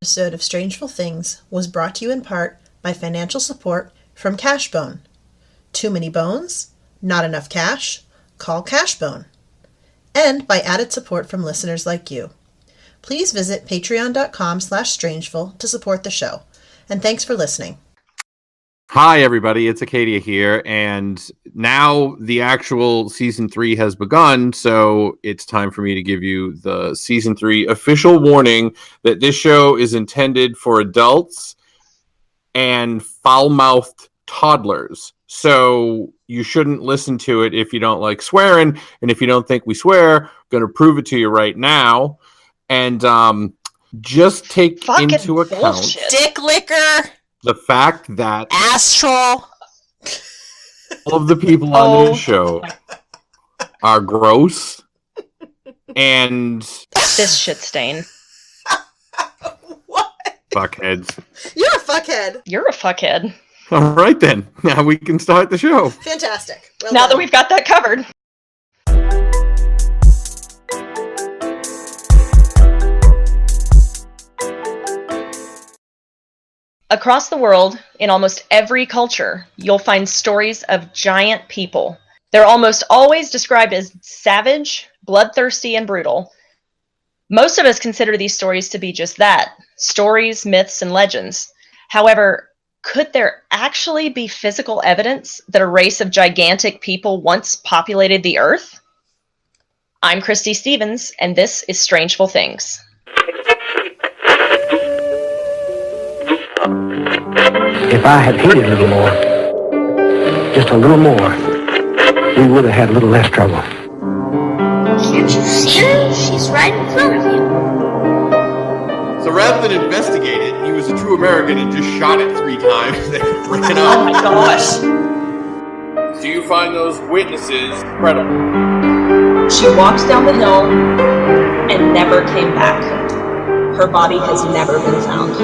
Episode of Strangeful Things was brought to you in part by financial support from Cashbone. Too many bones? Not enough cash? Call Cashbone. And by added support from listeners like you. Please visit patreon.com/strangeful to support the show. And thanks for listening. Hi, everybody. It's Acadia here. And now the actual season 3 has begun. So it's time for me to give you the season 3 official warning that this show is intended for adults and foul-mouthed toddlers. So you shouldn't listen to it if you don't like swearing. And if you don't think we swear, I'm going to prove it to you right now. And just take Fucking into account bullshit. Dick licker! the fact that Astral! all of the people on this show are gross and This shit stain. What? fuckheads. You're a fuckhead. You're a fuckhead. All right, then. Now we can start the show. Fantastic. Well Now done. that we've got that covered. Across the world, in almost every culture, you'll find stories of giant people. They're almost always described as savage, bloodthirsty, and brutal. Most of us consider these stories to be just that, stories, myths, and legends. However, could there actually be physical evidence that a race of gigantic people once populated the Earth? I'm Christy Stevens, and this is Strangeful Things. If I had hated a little more, just a little more, we would have had a little less trouble. Can't you see her? She's right in front of you. So rather than investigate it, he was a true American and just shot it 3 times and ran Oh my up. gosh. Do you find those witnesses credible? She walked down the hill and never came back. Her body has never been found.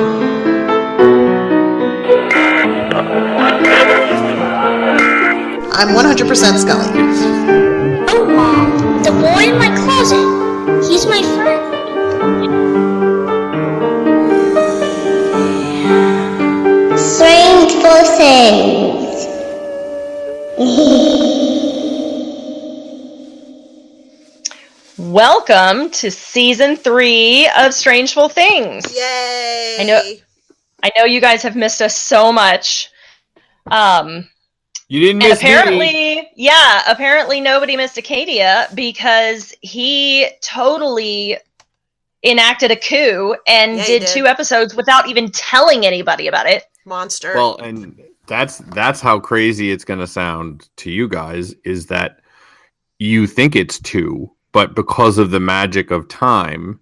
I'm 100% Scully. Oh, Mom, the boy in my closet. He's my friend. Strangeful Things. Welcome to season 3 of Strangeful Things. Yay! I know you guys have missed us so much. You didn't And miss me. apparently nobody missed Acadia because he totally enacted a coup and Yeah, he did did. 2 episodes without even telling anybody about it. Monster. Well, and that's how crazy it's going to sound to you guys, is that you think it's 2, but because of the magic of time,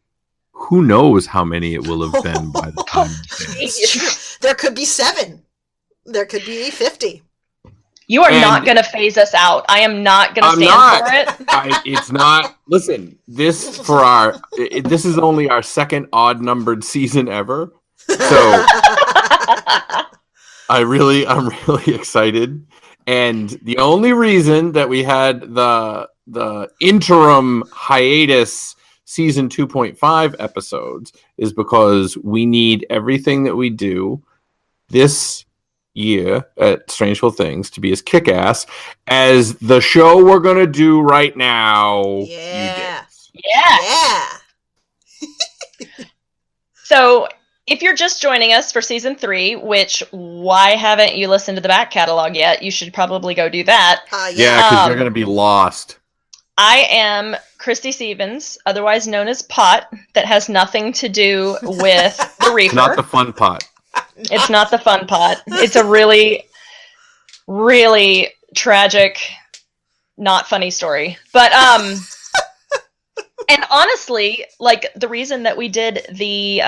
who knows how many it will have been by the time you finish. It's true. There could be 7. There could be 50. You are And- not going to phase us out. I am not going to I'm stand not. for it. It's not. Listen, this is only our second odd-numbered season ever, so I'm really excited. And the only reason that we had the interim hiatus season 2.5 episodes is because we need everything that we do this year at Strangeful Things to be as kick-ass as the show we're gonna do right now. Yeah. Yeah. So, if you're just joining us for season 3, which why haven't you listened to the back catalog yet? You should probably go do that. Yeah, because you're Um, gonna be lost. I am Christy Stevens, otherwise known as Pot, that has nothing to do with the Reaper. Not the fun pot. It's not the fun pot. It's a really, really tragic, not funny story. But and honestly, like, the reason that we did the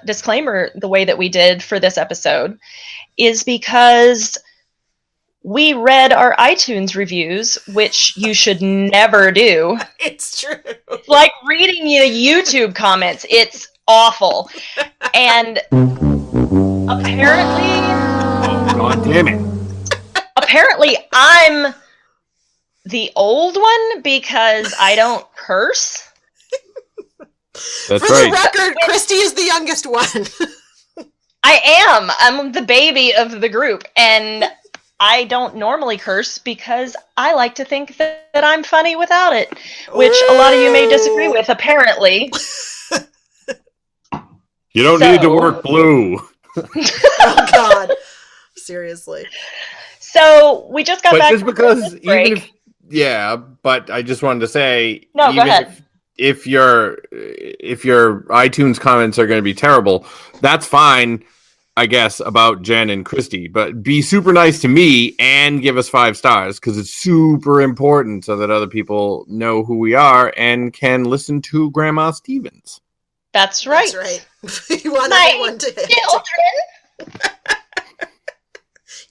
disclaimer the way that we did for this episode is because we read our iTunes reviews, which you should never do. It's true. Like reading your YouTube comments. It's awful. And apparently, God damn it. apparently I'm the old one because I don't curse. That's For right. the record, Christy is the youngest one. I am. I'm the baby of the group, and I don't normally curse because I like to think that I'm funny without it, which a lot of you may disagree with, apparently. You don't need to work blue. Oh, God. Seriously. So we just got But back just from because, Christmas break. even if, yeah, but I just wanted to say, No, go ahead. if your iTunes comments are going to be terrible, that's fine, I guess, about Jen and Christy. But be super nice to me and give us 5 stars because it's super important so that other people know who we are and can listen to Grandma Stevens. That's right. That's right. You want My everyone to children.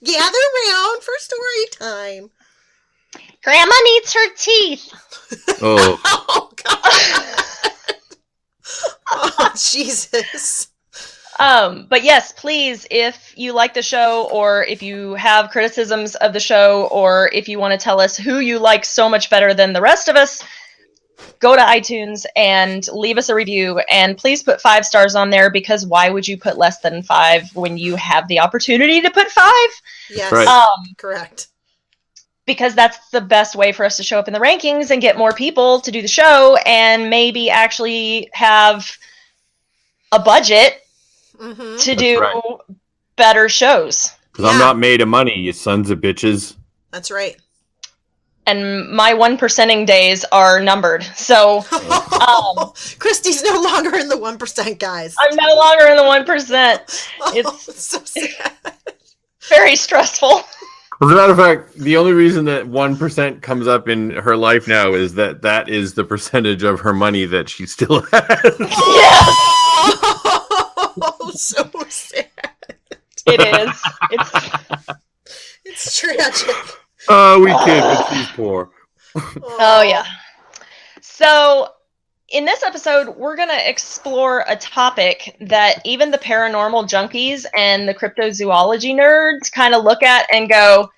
gather around for story time. Grandma needs her teeth. Oh, Oh, God. Oh, Jesus. But yes, please, if you like the show, or if you have criticisms of the show, or if you want to tell us who you like so much better than the rest of us, go to iTunes and leave us a review. And please put 5 stars on there, because why would you put less than 5 when you have the opportunity to put 5? Yes, right. correct. Because that's the best way for us to show up in the rankings and get more people to do the show, and maybe actually have a budget to do better shows. Because I'm not made of money, you sons of bitches. That's right. And my 1%ing days are numbered. So Christy's no longer in the 1%, guys. I'm no longer in the 1%. It's so sad. Very stressful. As a matter of fact, the only reason that 1% comes up in her life now is that is the percentage of her money that she still has. Yes! Oh, so sad. It is. It's tragic. Oh, we kid, but she's poor. Oh, yeah. So, in this episode, we're going to explore a topic that even the paranormal junkies and the cryptozoology nerds kind of look at and go,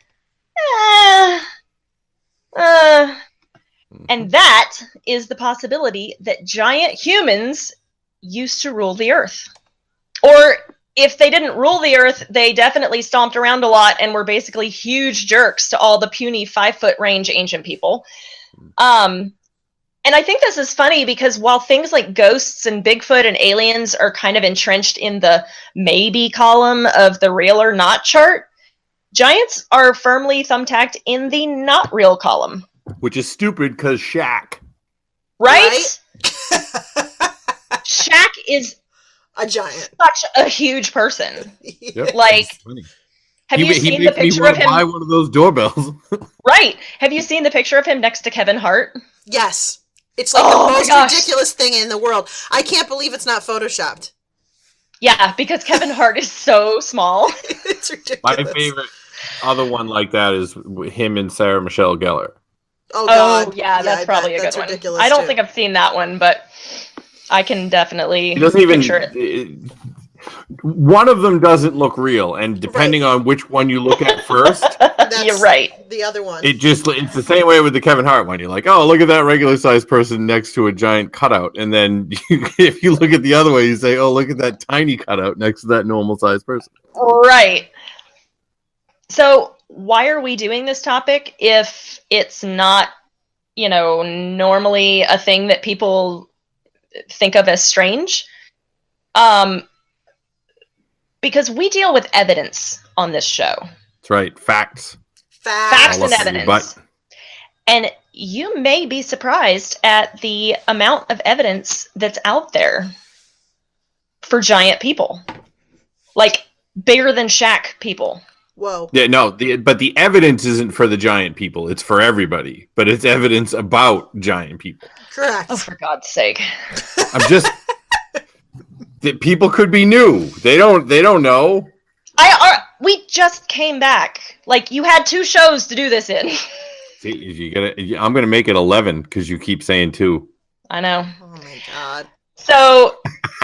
And that is the possibility that giant humans used to rule the earth. Or if they didn't rule the earth, they definitely stomped around a lot and were basically huge jerks to all the puny 5-foot range ancient people. And I think this is funny because while things like ghosts and Bigfoot and aliens are kind of entrenched in the maybe column of the real or not chart, giants are firmly thumbtacked in the not real column. Which is stupid because Shaq. Right? Shaq is a giant. Such a huge person. Yep. Like, have you seen the picture of him? Buy one of those doorbells. Right. Have you seen the picture of him next to Kevin Hart? Yes. It's like the most ridiculous thing in the world. I can't believe it's not photoshopped. Yeah, because Kevin Hart is so small. It's ridiculous. My favorite other one like that is him and Sarah Michelle Gellar. Oh, God. Oh, yeah, that's probably a good one. Ridiculous I don't think I've seen that one, but I can definitely picture it. One of them doesn't look real, and depending on which one you look at first, you're right. The other one. It's the same way with the Kevin Hart one. You're like, oh, look at that regular sized person next to a giant cutout, and then if you look at the other way, you say, oh, look at that tiny cutout next to that normal sized person. Right. So why are we doing this topic if it's not, normally a thing that people think of as strange? Because we deal with evidence on this show. That's right. Facts And evidence. And you may be surprised at the amount of evidence that's out there for giant people. Like, bigger than Shaq people. Whoa. Yeah, no, but the evidence isn't for the giant people. It's for everybody. But it's evidence about giant people. Correct. Oh, for God's sake. I'm just... people could be new. They don't know. We just came back. Like, you had 2 shows to do this in. See, I'm gonna make it 11 because you keep saying 2. I know. Oh my God. So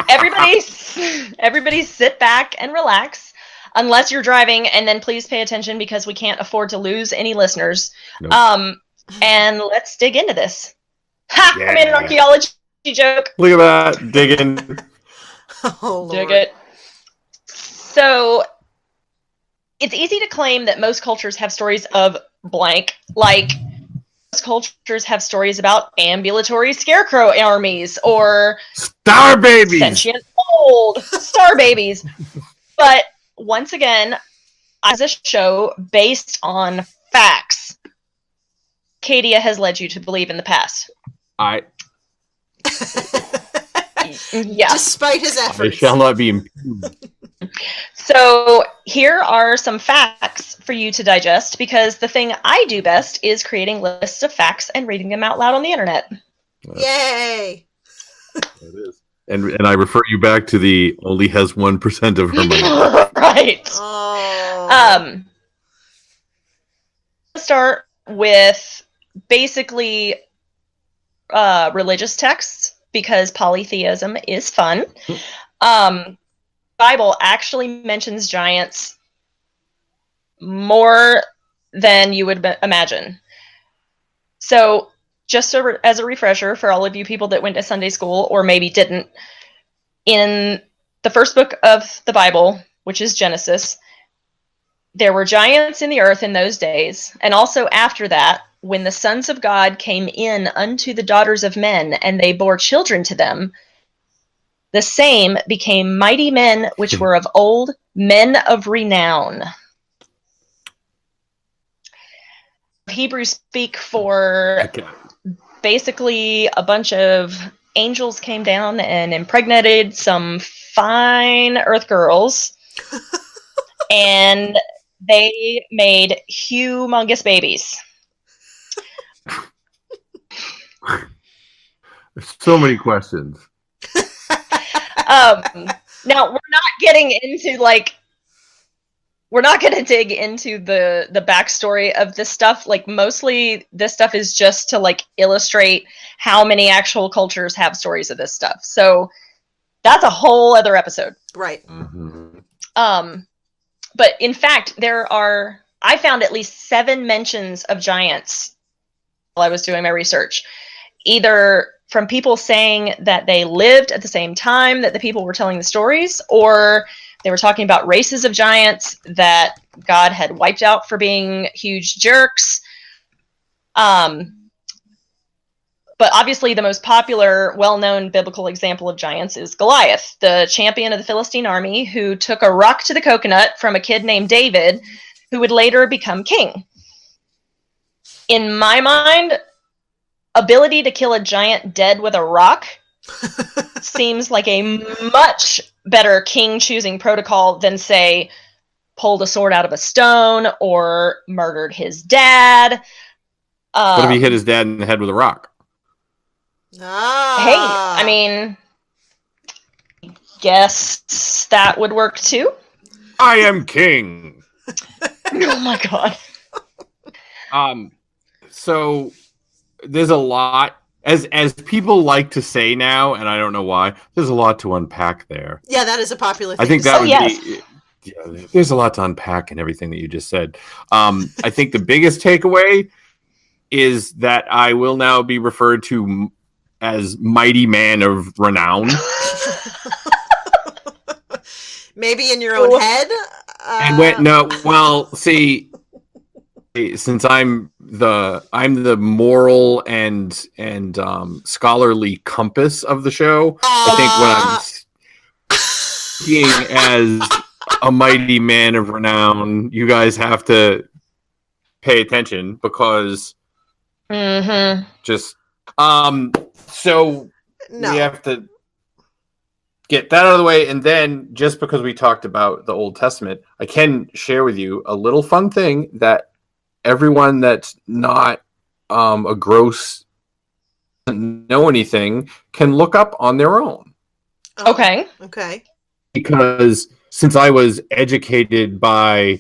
everybody sit back and relax, unless you're driving, and then please pay attention because we can't afford to lose any listeners. Nope. And let's dig into this. Ha! Yeah. I made an archaeology joke. Look at that. Digging. Oh, Dig Lord. it. So it's easy to claim that most cultures have stories of blank, like most cultures have stories about ambulatory scarecrow armies or Star babies. sentient old star babies. But once again, as a show based on facts, Cadia has led you to believe in the past. Yeah. Despite his I efforts. shall not be impugned. So here are some facts for you to digest, because the thing I do best is creating lists of facts and reading them out loud on the internet. Yay! It is. And I refer you back to the only has 1% of her money. Right. Oh. Let's start with basically religious texts, because polytheism is fun. Bible actually mentions giants more than you would imagine. So just as a refresher for all of you people that went to Sunday school or maybe didn't, in the first book of the Bible, which is Genesis, there were giants in the earth in those days, and also after that, when the sons of God came in unto the daughters of men, and they bore children to them, the same became mighty men which were of old, men of renown. Hebrews speak for basically a bunch of angels came down and impregnated some fine earth girls, and they made humongous babies. There's so many questions. Now we're not getting into we're not going to dig into the backstory of this stuff. Like, mostly this stuff is just to illustrate how many actual cultures have stories of this stuff. So that's a whole other episode. Right. Mm-hmm. But in fact, I found at least 7 mentions of giants while I was doing my research, either from people saying that they lived at the same time that the people were telling the stories, or they were talking about races of giants that God had wiped out for being huge jerks. But obviously the most popular, well-known biblical example of giants is Goliath, the champion of the Philistine army, who took a rock to the coconut from a kid named David, who would later become king. In my mind, ability to kill a giant dead with a rock seems like a much better king-choosing protocol than, say, pulled a sword out of a stone or murdered his dad. What if he hit his dad in the head with a rock? Hey, I mean, guess that would work too. I am king. Oh my god. So there's a lot, as people like to say now, and I don't know why, there's a lot to unpack there. Yeah, that is a popular thing. I think to that say. would be. Yeah, there's a lot to unpack in everything that you just said. I think the biggest takeaway is that I will now be referred to as mighty man of renown. Maybe in your own head. See, since I'm the moral and scholarly compass of the show, I think when I'm speaking as a mighty man of renown, you guys have to pay attention, because so we have to get that out of the way. And then, just because we talked about the Old Testament, I can share with you a little fun thing that everyone that's not a gross, doesn't know anything, can look up on their own. Okay. Because since I was educated by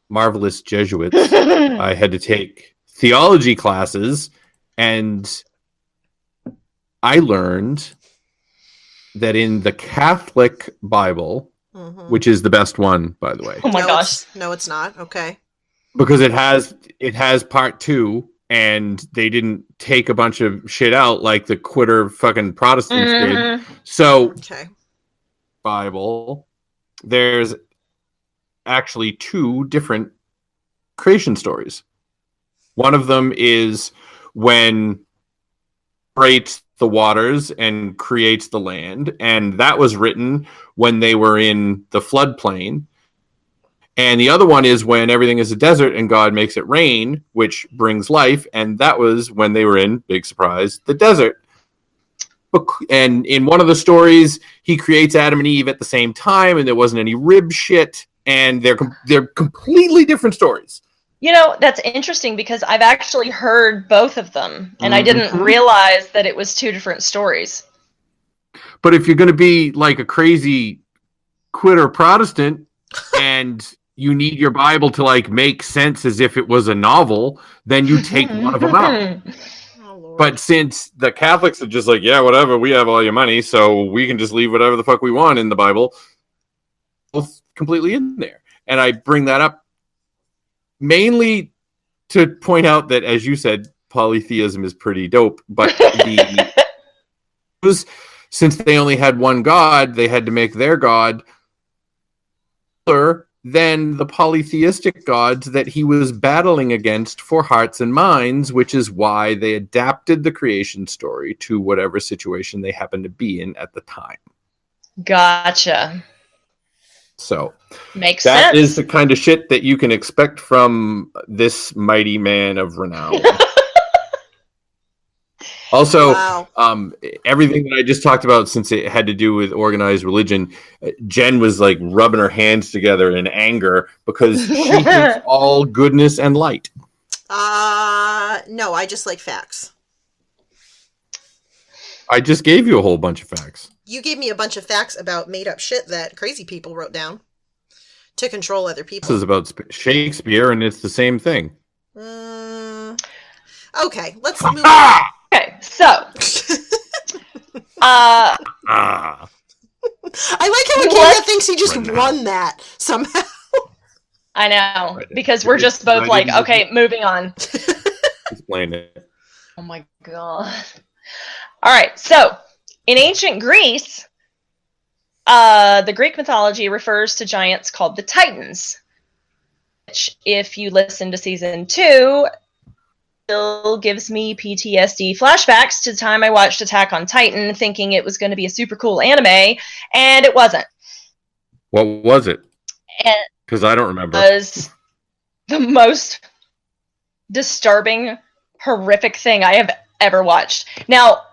marvelous Jesuits, I had to take theology classes, and I learned that in the Catholic Bible, which is the best one, by the way. Oh my gosh. No, it's not. Okay. Because it has part 2, and they didn't take a bunch of shit out like the quitter fucking Protestants did. So, Bible, there's actually 2 different creation stories. One of them is when creates the waters and creates the land, and that was written when they were in the floodplain. And the other one is when everything is a desert and God makes it rain, which brings life, and that was when they were in, big surprise, the desert. And in one of the stories, he creates Adam and Eve at the same time, and there wasn't any rib shit, and they're completely different stories. You know, that's interesting because I've actually heard both of them, and I didn't realize that it was 2 different stories. But if you're going to be like a crazy quitter Protestant and you need your Bible to like make sense as if it was a novel, then you take one of them out. But since the Catholics are just like, yeah, whatever, we have all your money, so we can just leave whatever the fuck we want in the Bible, both completely in there. And I bring that up mainly to point out that, as you said, polytheism is pretty dope. But since they only had one God, they had to make their God than the polytheistic gods that he was battling against for hearts and minds, which is why they adapted the creation story to whatever situation they happened to be in at the time. Gotcha. So makes sense. That is the kind of shit that you can expect from this mighty man of renown. Also, everything that I just talked about, since it had to do with organized religion, Jen was like rubbing her hands together in anger because she hates all goodness and light. No, I just like facts. I just gave you a whole bunch of facts. You gave me a bunch of facts about made up shit that crazy people wrote down to control other people. This is about Shakespeare, and it's the same thing. Okay, let's move on. Okay, so I like how Acadia thinks he just won that somehow. I know, because we're just both like, okay, moving on. Explain it. Oh my god. All right, so in ancient Greece, the Greek mythology refers to giants called the Titans, which, if you listen to season 2, still gives me PTSD flashbacks to the time I watched Attack on Titan, thinking it was going to be a super cool anime, and it wasn't. What was it? Because I don't remember. It was the most disturbing, horrific thing I have ever watched. Now,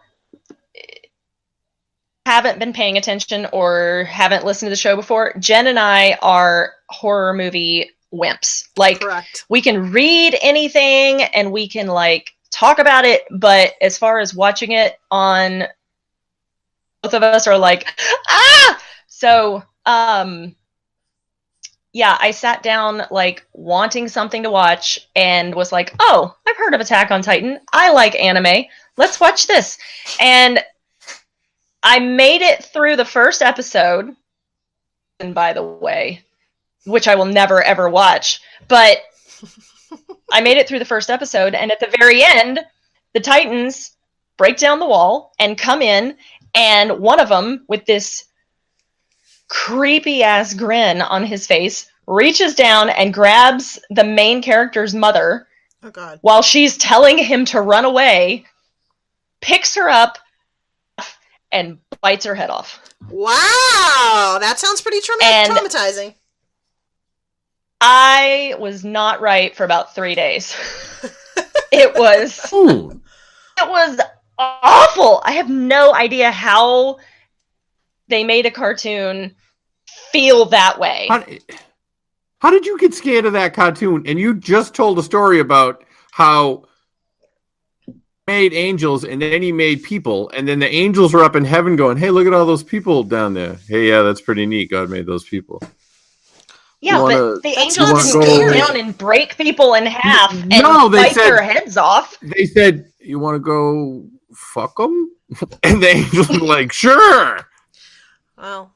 haven't been paying attention or haven't listened to the show before, Jen and I are horror movie wimps. Like, correct. We can read anything and we can like talk about it, but as far as watching it on, both of us are like, ah! So, yeah, I sat down like wanting something to watch and was like, oh, I've heard of Attack on Titan. I like anime. Let's watch this. And I made it through the first episode, and by the way, which I will never ever watch, but I made it through the first episode, and at the very end, the Titans break down the wall and come in, and one of them, with this creepy ass grin on his face, reaches down and grabs the main character's mother. Oh God. While she's telling him to run away, picks her up and bites her head off. Wow, that sounds pretty traumatizing. I was not right for about 3 days. It was awful. I have no idea how they made a cartoon feel that way. How did you get scared of that cartoon? And you just told a story about how made angels and then he made people, and then the angels were up in heaven going, hey, look at all those people down there. Hey, yeah, that's pretty neat. God made those people. Yeah, but the angels didn't go down and break people in half and bite their heads off. They said, you want to go fuck them? And the angels were like, sure. Well,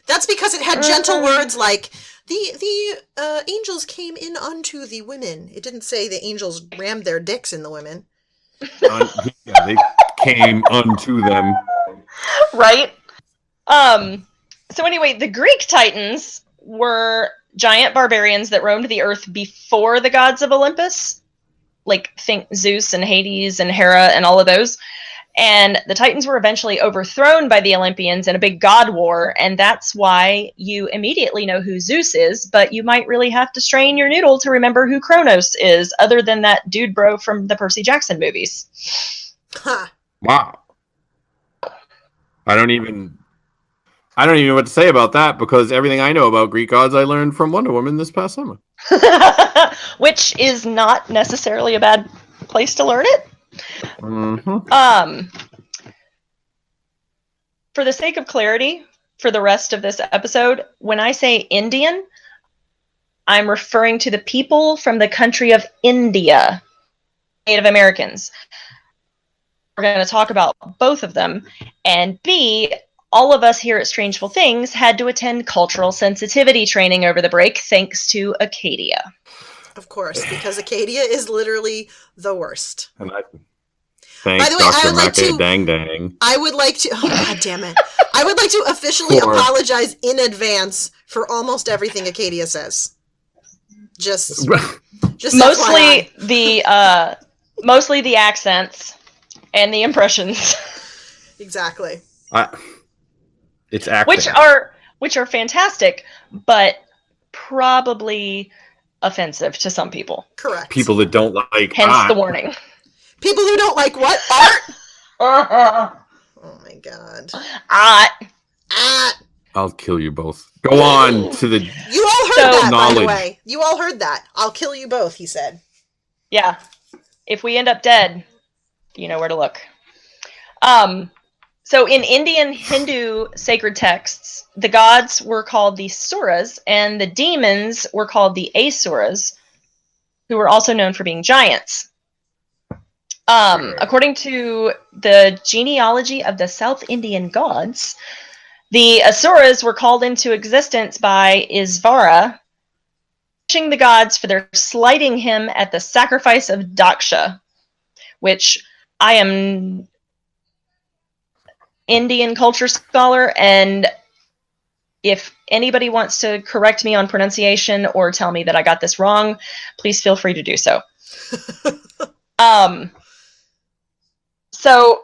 that's because it had gentle words like, The angels came in unto the women. It didn't say the angels rammed their dicks in the women. Yeah, they came unto them. Right? So anyway, the Greek Titans were giant barbarians that roamed the earth before the gods of Olympus. Like, think Zeus and Hades and Hera and all of those. And the Titans were eventually overthrown by the Olympians in a big god war, and that's why you immediately know who Zeus is, but you might really have to strain your noodle to remember who Kronos is, other than that dude bro from the Percy Jackson movies. Ha! Wow. I don't even know what to say about that, because everything I know about Greek gods I learned from Wonder Woman this past summer. Which is not necessarily a bad place to learn it. Mm-hmm. For the sake of clarity, for the rest of this episode, when I say Indian, I'm referring to the people from the country of India, Native Americans. We're going to talk about both of them. And B, all of us here at Strangeful Things had to attend cultural sensitivity training over the break, thanks to Acadia. Of course, because Acadia is literally the worst. And thanks, By the way, Dr. I would like to. Dang dang. I would like to. Oh, God damn it! I would like to officially apologize in advance for almost everything Acadia says. Just mostly FYI. Mostly the accents and the impressions. Exactly. It's acting. Which are fantastic, but probably offensive to some people. Correct. People that don't like hence art. the warning. People who don't like what? Art? Oh my God. Art. I'll kill you both. Go on to the. You all heard that, knowledge. by the way. You all heard that. I'll kill you both, he said. Yeah. If we end up dead, you know where to look. So in Indian Hindu sacred texts, the gods were called the Suras, and the demons were called the Asuras, who were also known for being giants. According to the genealogy of the South Indian gods, the Asuras were called into existence by Isvara, punishing the gods for their slighting him at the sacrifice of Daksha, which I am Indian culture scholar, and if anybody wants to correct me on pronunciation or tell me that I got this wrong, please feel free to do so. So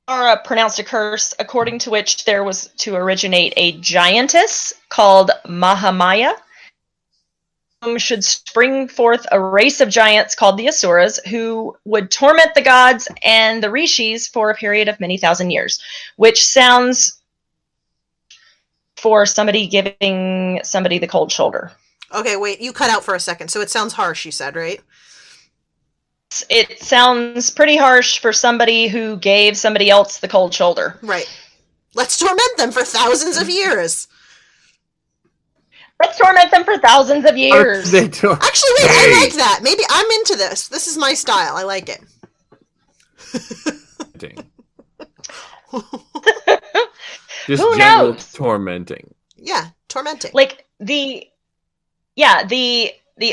Ara pronounced a curse according to which there was to originate a giantess called Mahamaya, whom should spring forth a race of giants called the Asuras, who would torment the gods and the rishis for a period of many thousand years, which sounds for somebody giving somebody the cold shoulder. Okay, wait, you cut out for a second, so it sounds harsh, you said, right? It sounds pretty harsh for somebody who gave somebody else the cold shoulder. Right. Let's torment them for thousands of years. Let's torment them for thousands of years. Actually, wait, I like that. Maybe I'm into this. This is my style. I like it. Just Who general knows? tormenting. Yeah, tormenting. Like the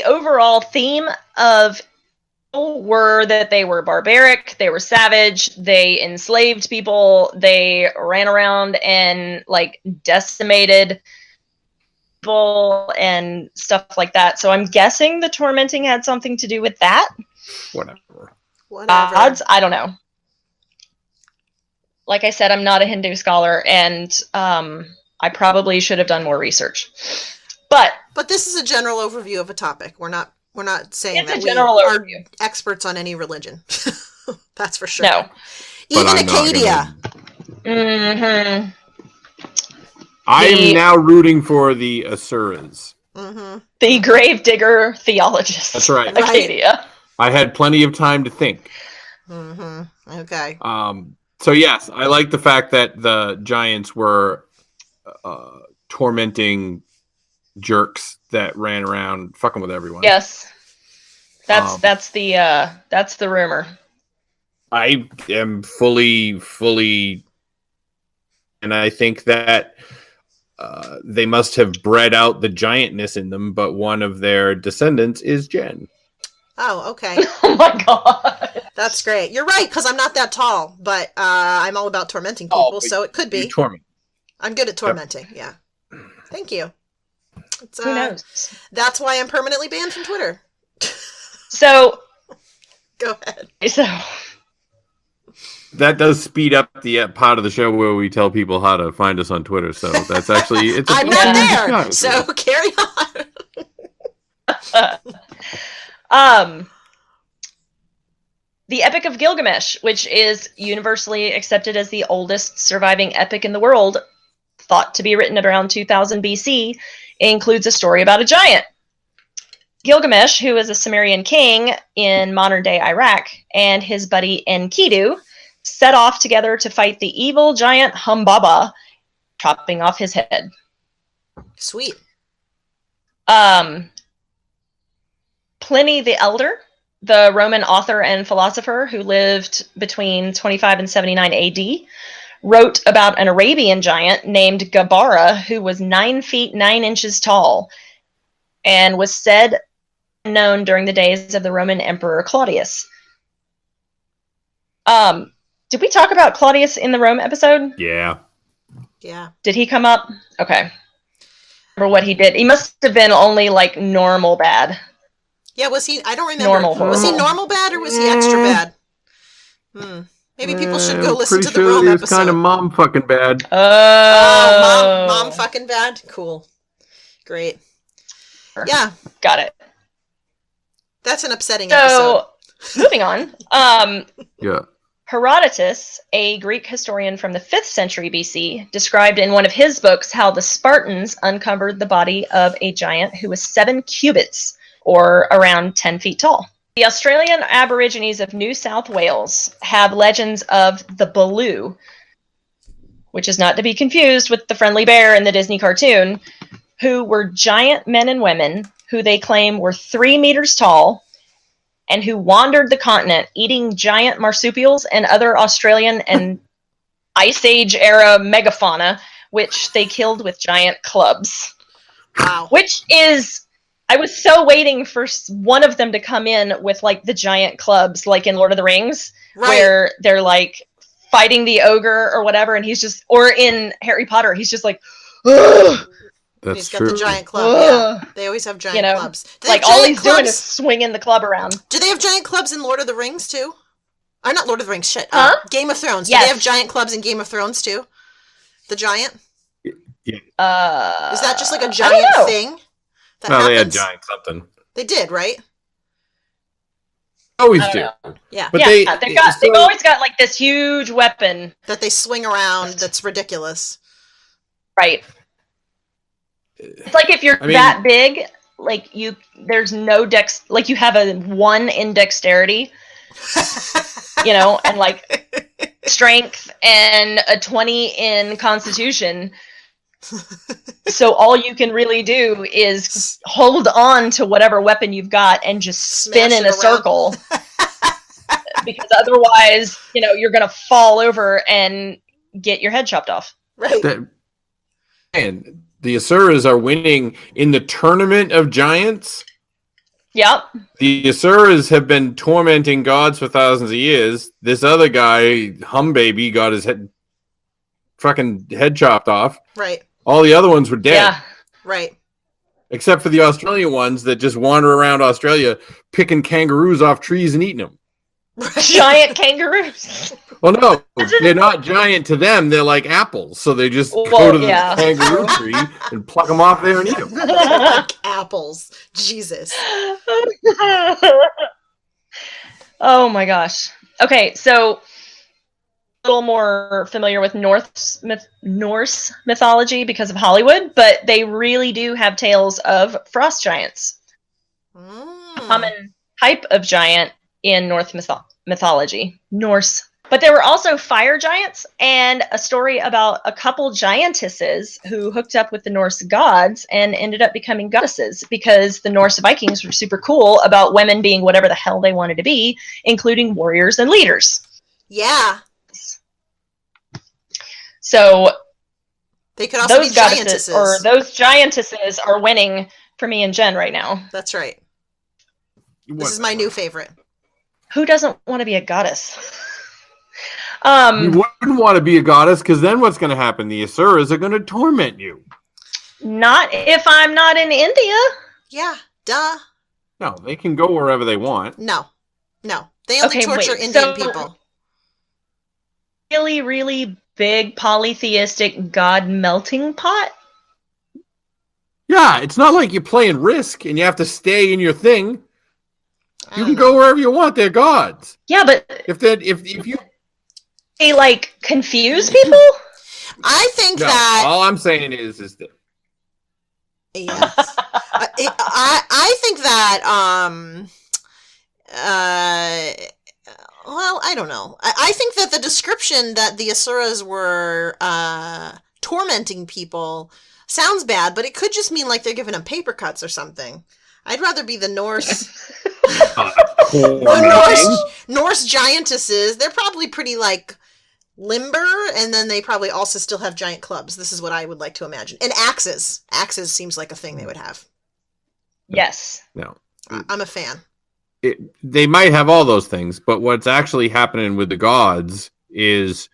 overall theme of were that they were barbaric, they were savage, they enslaved people, they ran around and like decimated people and stuff like that. So I'm guessing the tormenting had something to do with that. Whatever. Odds, I don't know. Like I said, I'm not a Hindu scholar, and I probably should have done more research. But this is a general overview of a topic. We're not saying it's that a general we are overview. Experts on any religion. That's for sure. No. Even Acadia. Mm-hmm. I am now rooting for the Asuras. Mm-hmm. The gravedigger theologist. That's right. Acadia. I had plenty of time to think. Mm-hmm. Okay. So yes, I like the fact that the giants were tormenting jerks that ran around fucking with everyone. Yes. That's the rumor. I am fully, and I think that they must have bred out the giantness in them, but one of their descendants is Jen. Oh, okay. Oh my god. That's great. You're right, because I'm not that tall, but I'm all about tormenting people, so it could be. Torment. I'm good at tormenting, yeah. Thank you. It's, Who knows? That's why I'm permanently banned from Twitter. So, Go ahead. So, That does speed up the part of the show where we tell people how to find us on Twitter. So that's actually it's. I'm not there, so carry on. The Epic of Gilgamesh, which is universally accepted as the oldest surviving epic in the world, thought to be written at around 2000 BC, includes a story about a giant. Gilgamesh, who is a Sumerian king in modern-day Iraq, and his buddy Enkidu set off together to fight the evil giant Humbaba, chopping off his head. Sweet. Pliny the Elder, the Roman author and philosopher who lived between 25 and 79 AD, wrote about an Arabian giant named Gabara who was 9 feet 9 inches tall and was said known during the days of the Roman Emperor Claudius. Did we talk about Claudius in the Rome episode? Yeah. Yeah. Did he come up? Okay. Remember what he did? He must have been only like normal bad. Yeah, was he? I don't remember. Normal. Was he normal bad or was he extra bad? Maybe people should go listen to the Rome he was episode. kind of mom fucking bad. Mom fucking bad? Cool. Great. Yeah. Got it. That's an upsetting episode. So, moving on. Yeah. Herodotus, a Greek historian from the 5th century BC, described in one of his books how the Spartans uncovered the body of a giant who was 7 cubits, or around 10 feet tall. The Australian Aborigines of New South Wales have legends of the Baloo, which is not to be confused with the friendly bear in the Disney cartoon, who were giant men and women who they claim were 3 meters tall and who wandered the continent eating giant marsupials and other Australian and Ice Age era megafauna, which they killed with giant clubs. Wow. Which is... I was so waiting for one of them to come in with, like, the giant clubs, like in Lord of the Rings, Right. where they're, like, fighting the ogre or whatever, and he's just... Or in Harry Potter, he's just like... Ugh! That's He's got true. the giant club, yeah. They always have giant clubs. Do they Like, have all giant he's doing clubs? is swinging the club around. Do they have giant clubs in Lord of the Rings, too? Or not Lord of the Rings, shit. Huh? Game of Thrones. Yes. Do they have giant clubs in Game of Thrones, too? The giant? Yeah. Is that just like a I giant don't know. thing? That No, they had happens? giant something. They did, right? Always I do. don't know. Yeah. But They've always got, like, this huge weapon. That they swing around that's ridiculous. Right. It's like if you're that big, like, there's no like, you have a 1 in dexterity, and, like, strength and a 20 in constitution. So all you can really do is hold on to whatever weapon you've got and just spin in a circle. Because otherwise, you're going to fall over and get your head chopped off. Right. And the Asuras are winning in the tournament of giants. Yep. The Asuras have been tormenting gods for thousands of years. This other guy, Humbaby, got his fucking head chopped off. Right. All the other ones were dead. Yeah. Right. Except for the Australian ones that just wander around Australia picking kangaroos off trees and eating them. Giant kangaroos. Well, no, they're not giant to them. They're like apples. So they just go to the kangaroo tree and pluck them off there and eat them. Like apples. Jesus. Oh my gosh. Okay, so a little more familiar with Norse mythology because of Hollywood, but they really do have tales of frost giants. Common type of giant in Norse mythology. But there were also fire giants and a story about a couple giantesses who hooked up with the Norse gods and ended up becoming goddesses because the Norse Vikings were super cool about women being whatever the hell they wanted to be, including warriors and leaders. Yeah. So They could also be giantesses. Or those giantesses are winning for me and Jen right now. That's right. This is my new favorite. Who doesn't want to be a goddess? You wouldn't want to be a goddess, because then what's going to happen? The Asuras are going to torment you. Not if I'm not in India. Yeah, duh. No, they can go wherever they want. No. They only torture Indian people. Really, really big polytheistic god melting pot? Yeah, it's not like you're playing Risk and you have to stay in your thing. You can go wherever you want. They're gods. Yeah, but if you they like confuse people. I think that all I'm saying is that. Yes. I think that well, I don't know. I think that the description that the Asuras were tormenting people sounds bad, but it could just mean like they're giving them paper cuts or something. I'd rather be the Norse. Norse giantesses. They're probably pretty like limber, and then they probably also still have giant clubs. This is what I would like to imagine. And axes. Axes seems like a thing they would have. Yes. No. I'm a fan. They might have all those things, but what's actually happening with the gods is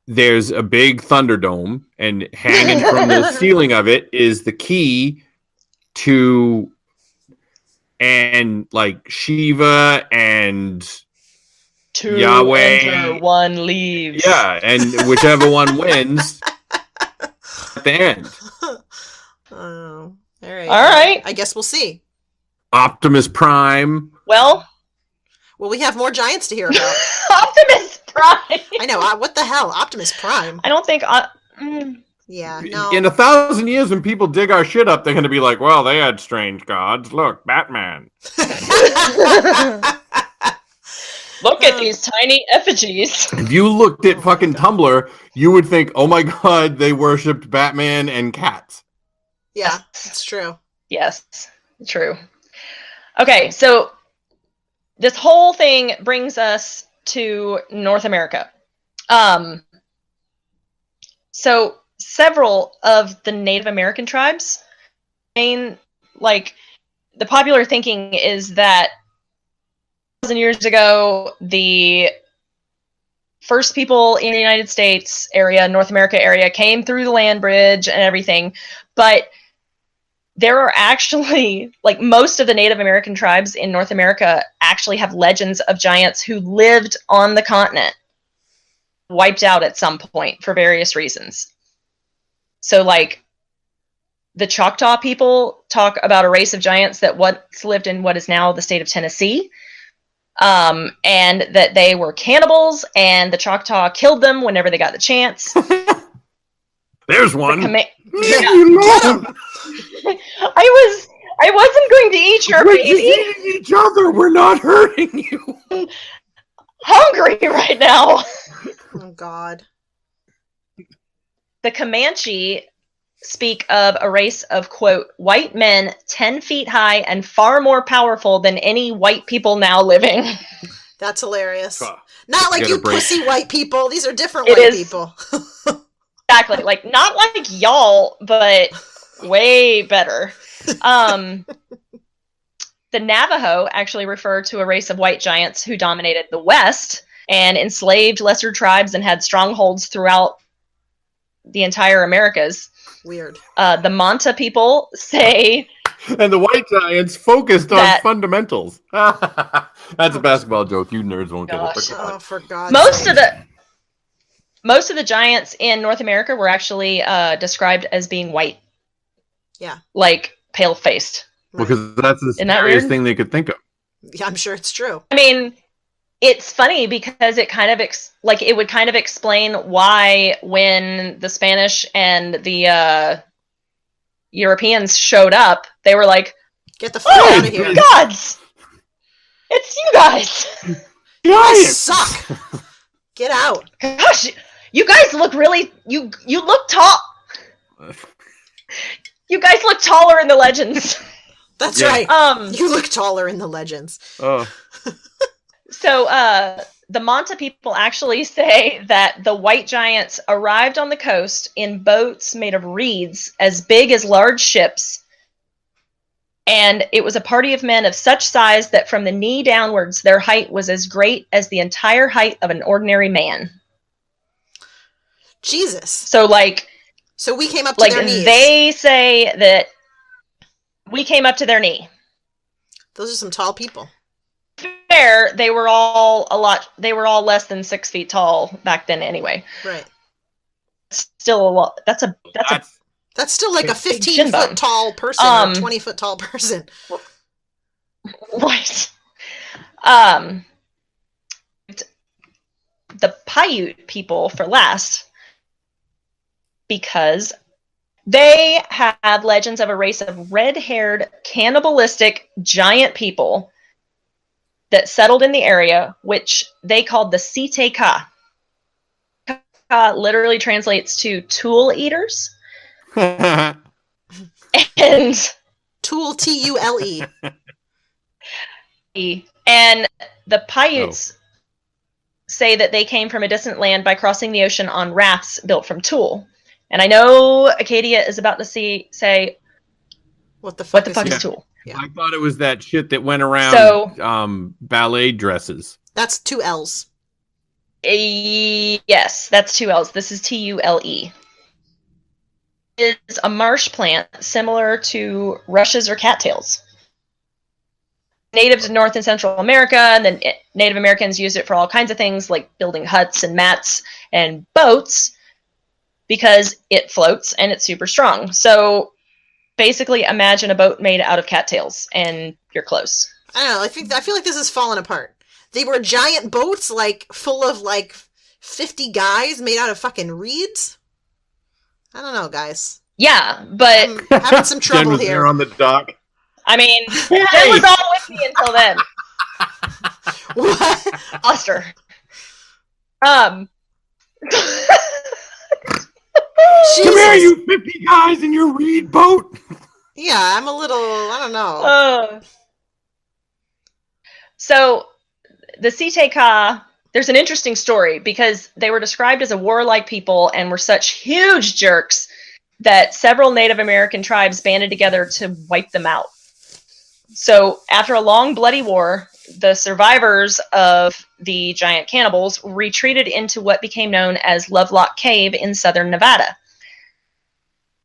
there's a big Thunderdome, and hanging from the ceiling of it is the key to, and like Shiva and Two Yahweh. Enter, one leaves. Yeah, and whichever one wins at the end. Oh, all right. All right. I guess we'll see. Optimus Prime. Well, we have more giants to hear about. Optimus Prime. I know. What the hell? Optimus Prime. I don't think... Yeah, no. In 1,000 years, when people dig our shit up, they're going to be like, well, they had strange gods. Look, Batman. Look at these tiny effigies. If you looked at fucking Tumblr, you would think, oh my god, they worshipped Batman and cats. Yeah, it's true. Yes, true. Okay, so this whole thing brings us to North America. So several of the Native American tribes, like the popular thinking is that 1,000 years ago, the first people in the United States area, North America area, came through the land bridge and everything, but there are actually, like, most of the Native American tribes in North America actually have legends of giants who lived on the continent, wiped out at some point for various reasons. So, like, the Choctaw people talk about a race of giants that once lived in what is now the state of Tennessee, and that they were cannibals, and the Choctaw killed them whenever they got the chance. There's one. I wasn't going to eat your We're baby. just eating each other. We're not hurting you. Hungry right now. Oh, God. The Comanche speak of a race of, quote, white men 10 feet high and far more powerful than any white people now living. That's hilarious. Not like you pussy white people. These are different people. Exactly. Like, not like y'all, but way better. The Navajo actually refer to a race of white giants who dominated the West and enslaved lesser tribes and had strongholds throughout the entire Americas. Weird. The Manta people say... And the white giants focused on fundamentals. That's a basketball joke. You nerds won't get it. Oh, for God's sake. Most of the giants in North America were actually described as being white. Yeah. Like, pale-faced. Right. Because that's the scariest thing they could think of. Yeah, I'm sure it's true. I mean, it's funny because it kind of it would kind of explain why when the Spanish and the Europeans showed up, they were like, "Get the fuck out of here, gods! It's you guys! You guys suck! Get out! Gosh, you guys look really you look tall. You guys look taller in the legends." That's right. You look taller in the legends. Oh. So, the Manta people actually say that the white giants arrived on the coast in boats made of reeds as big as large ships. And it was a party of men of such size that from the knee downwards, their height was as great as the entire height of an ordinary man. Jesus. So, So we came up to their knees. They say that we came up to their knee. Those are some tall people. Fair, they were all less than 6 feet tall back then anyway. Right. Still a lot. That's still like a 15-foot tall person or 20-foot tall person. Right. The Paiute people for last, because they have legends of a race of red-haired, cannibalistic, giant people that settled in the area, which they called the Si-Te-Cah. Literally translates to tool eaters. And Tool, T-U-L-E. And the Paiutes say that they came from a distant land by crossing the ocean on rafts built from tool. And I know Acadia is about to say, what the fuck is tool? Yeah. I thought it was that shit that went around ballet dresses. That's 2 L's. Yes, that's 2 L's. This is T-U-L-E. It's a marsh plant similar to rushes or cattails. Native to North and Central America, and then Native Americans used it for all kinds of things like building huts and mats and boats because it floats and it's super strong. So basically imagine a boat made out of cattails and you're close. I don't know. I feel like this is falling apart. They were giant boats, full of 50 guys made out of fucking reeds. I don't know, guys. Yeah, but I'm having some trouble here. There on the dock. I mean, Jen was all with me until then. What? Lost her. Come here, you 50 guys in your reed boat. Yeah, I'm a little, I don't know. So, the Si-Te-Cah, there's an interesting story because they were described as a warlike people and were such huge jerks that several Native American tribes banded together to wipe them out. So, after a long, bloody war, the survivors of the giant cannibals retreated into what became known as Lovelock Cave in southern Nevada.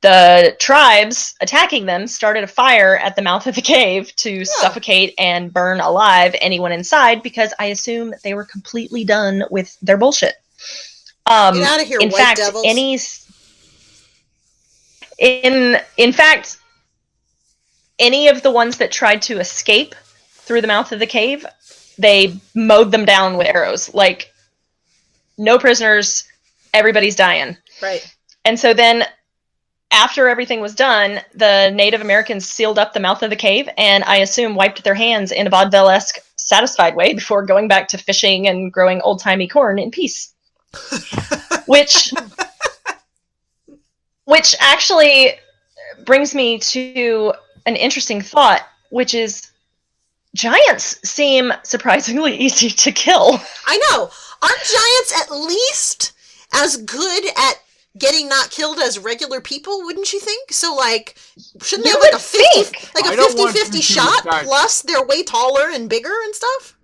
The tribes attacking them started a fire at the mouth of the cave to suffocate and burn alive anyone inside because I assume they were completely done with their bullshit. Get out of here, in white fact, devils. In fact, any of the ones that tried to escape through the mouth of the cave, they mowed them down with arrows. No prisoners, everybody's dying. Right. And so then, after everything was done, the Native Americans sealed up the mouth of the cave and I assume wiped their hands in a vaudeville-esque satisfied way before going back to fishing and growing old-timey corn in peace. Which actually brings me to an interesting thought, which is giants seem surprisingly easy to kill. I know. Aren't giants at least as good at getting not killed as regular people, wouldn't you think? So, shouldn't they have a 50-50 shot plus they're way taller and bigger and stuff?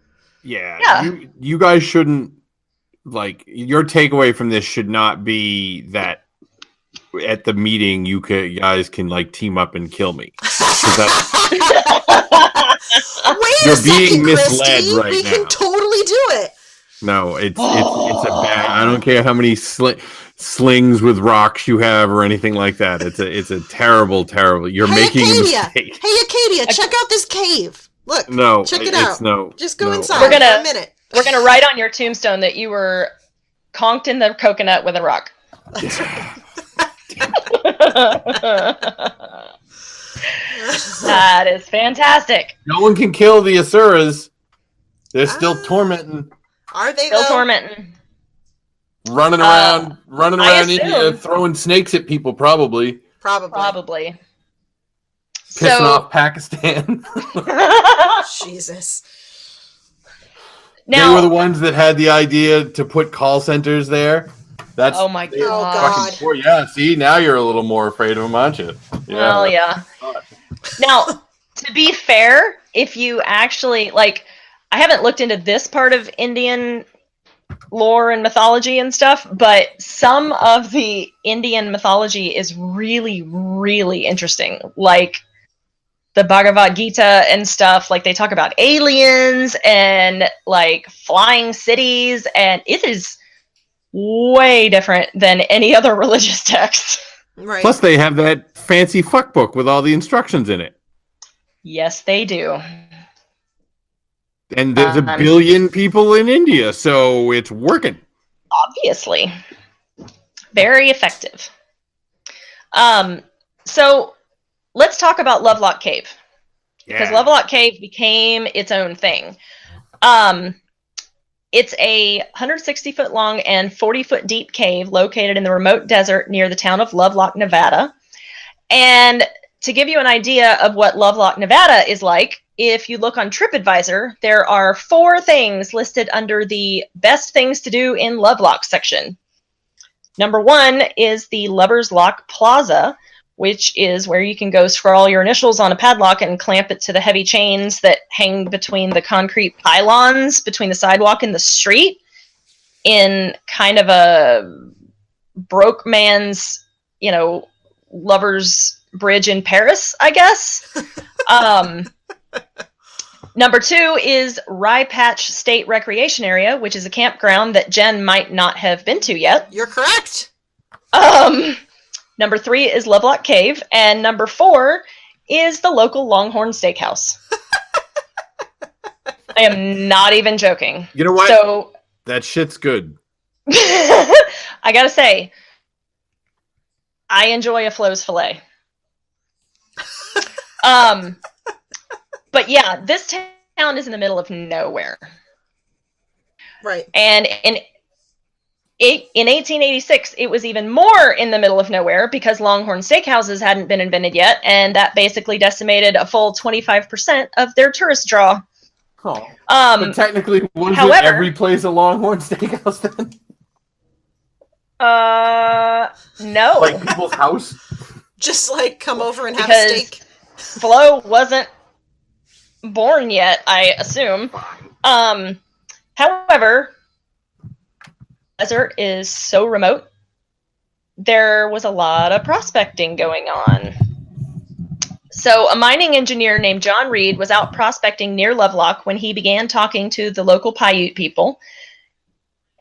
Yeah. You guys shouldn't, your takeaway from this should not be that at the meeting you guys can team up and kill me. You're being misled Christy. Right we now. We can totally do it. No, it's a bad. I don't care how many slings with rocks you have or anything like that. It's a terrible. You're making a mistake. Hey, Acadia, check out this cave. Look, check it out. Just go inside for a minute. We're gonna write on your tombstone that you were conked in the coconut with a rock. That's right. That is fantastic. No one can kill the Asuras. They're still tormenting. Are they still tormenting? Running around India, throwing snakes at people, probably. Probably. Pissing off Pakistan. Jesus. Now, they were the ones that had the idea to put call centers there. That's oh my God. Yeah, see, now you're a little more afraid of them, aren't you? Yeah. Well, yeah. Now, to be fair, if you actually, like, I haven't looked into this part of Indian lore and mythology and stuff, but some of the Indian mythology is really, really interesting. Like, the Bhagavad Gita and stuff, like, they talk about aliens and, like, flying cities, and it is way different than any other religious text. Right. Plus, they have that fancy fuck book with all the instructions in it. Yes, they do. And there's a billion people in India, so it's working. Obviously. Very effective. So let's talk about Lovelock Cave. Because Lovelock Cave became its own thing. It's a 160-foot long and 40-foot deep cave located in the remote desert near the town of Lovelock, Nevada. And to give you an idea of what Lovelock, Nevada is like, if you look on TripAdvisor, there are 4 things listed under the best things to do in Lovelock section. Number 1 is the Lover's Lock Plaza, which is where you can go scrawl your initials on a padlock and clamp it to the heavy chains that hang between the concrete pylons between the sidewalk and the street in kind of a broke man's, lover's bridge in Paris, I guess. Number 2 is Rye Patch State Recreation Area, which is a campground that Jen might not have been to yet. You're correct. Number 3 is Lovelock Cave, and number 4 is the local Longhorn Steakhouse. I am not even joking. You know what? So that shit's good. I gotta say, I enjoy a Flo's filet. But yeah, this town is in the middle of nowhere. Right. And in 1886, it was even more in the middle of nowhere because Longhorn Steakhouses hadn't been invented yet, and that basically decimated a full 25% of their tourist draw. Oh. But technically, wasn't every place a Longhorn Steakhouse then? No. Like people's house? Just like come over and have because a steak. Flo wasn't born yet, I assume. However, the desert is so remote, there was a lot of prospecting going on. So a mining engineer named John Reed was out prospecting near Lovelock when he began talking to the local Paiute people.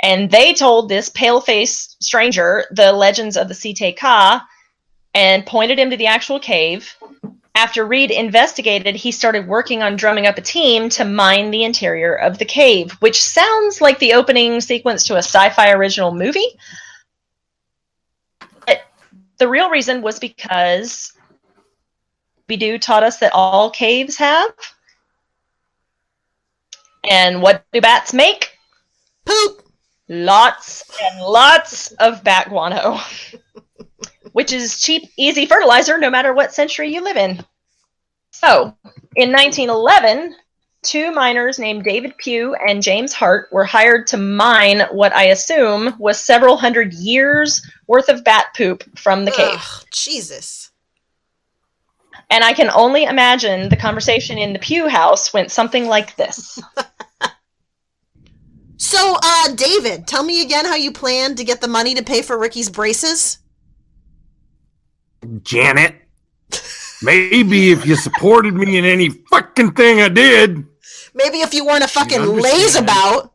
And they told this pale-faced stranger the legends of the Si-Te-Cah and pointed him to the actual cave. After Reed investigated, he started working on drumming up a team to mine the interior of the cave, which sounds like the opening sequence to a sci-fi original movie. But the real reason was because Scooby-Doo taught us that all caves have. And what do bats make? Poop! Lots and lots of bat guano. Which is cheap, easy fertilizer no matter what century you live in. So, in 1911, 2 miners named David Pugh and James Hart were hired to mine what I assume was several hundred years worth of bat poop from the cave. Ugh, Jesus. And I can only imagine the conversation in the Pugh house went something like this. So, David, tell me again how you planned to get the money to pay for Ricky's braces? Janet, maybe if you supported me in any fucking thing I did. Maybe if you weren't a fucking lazeabout.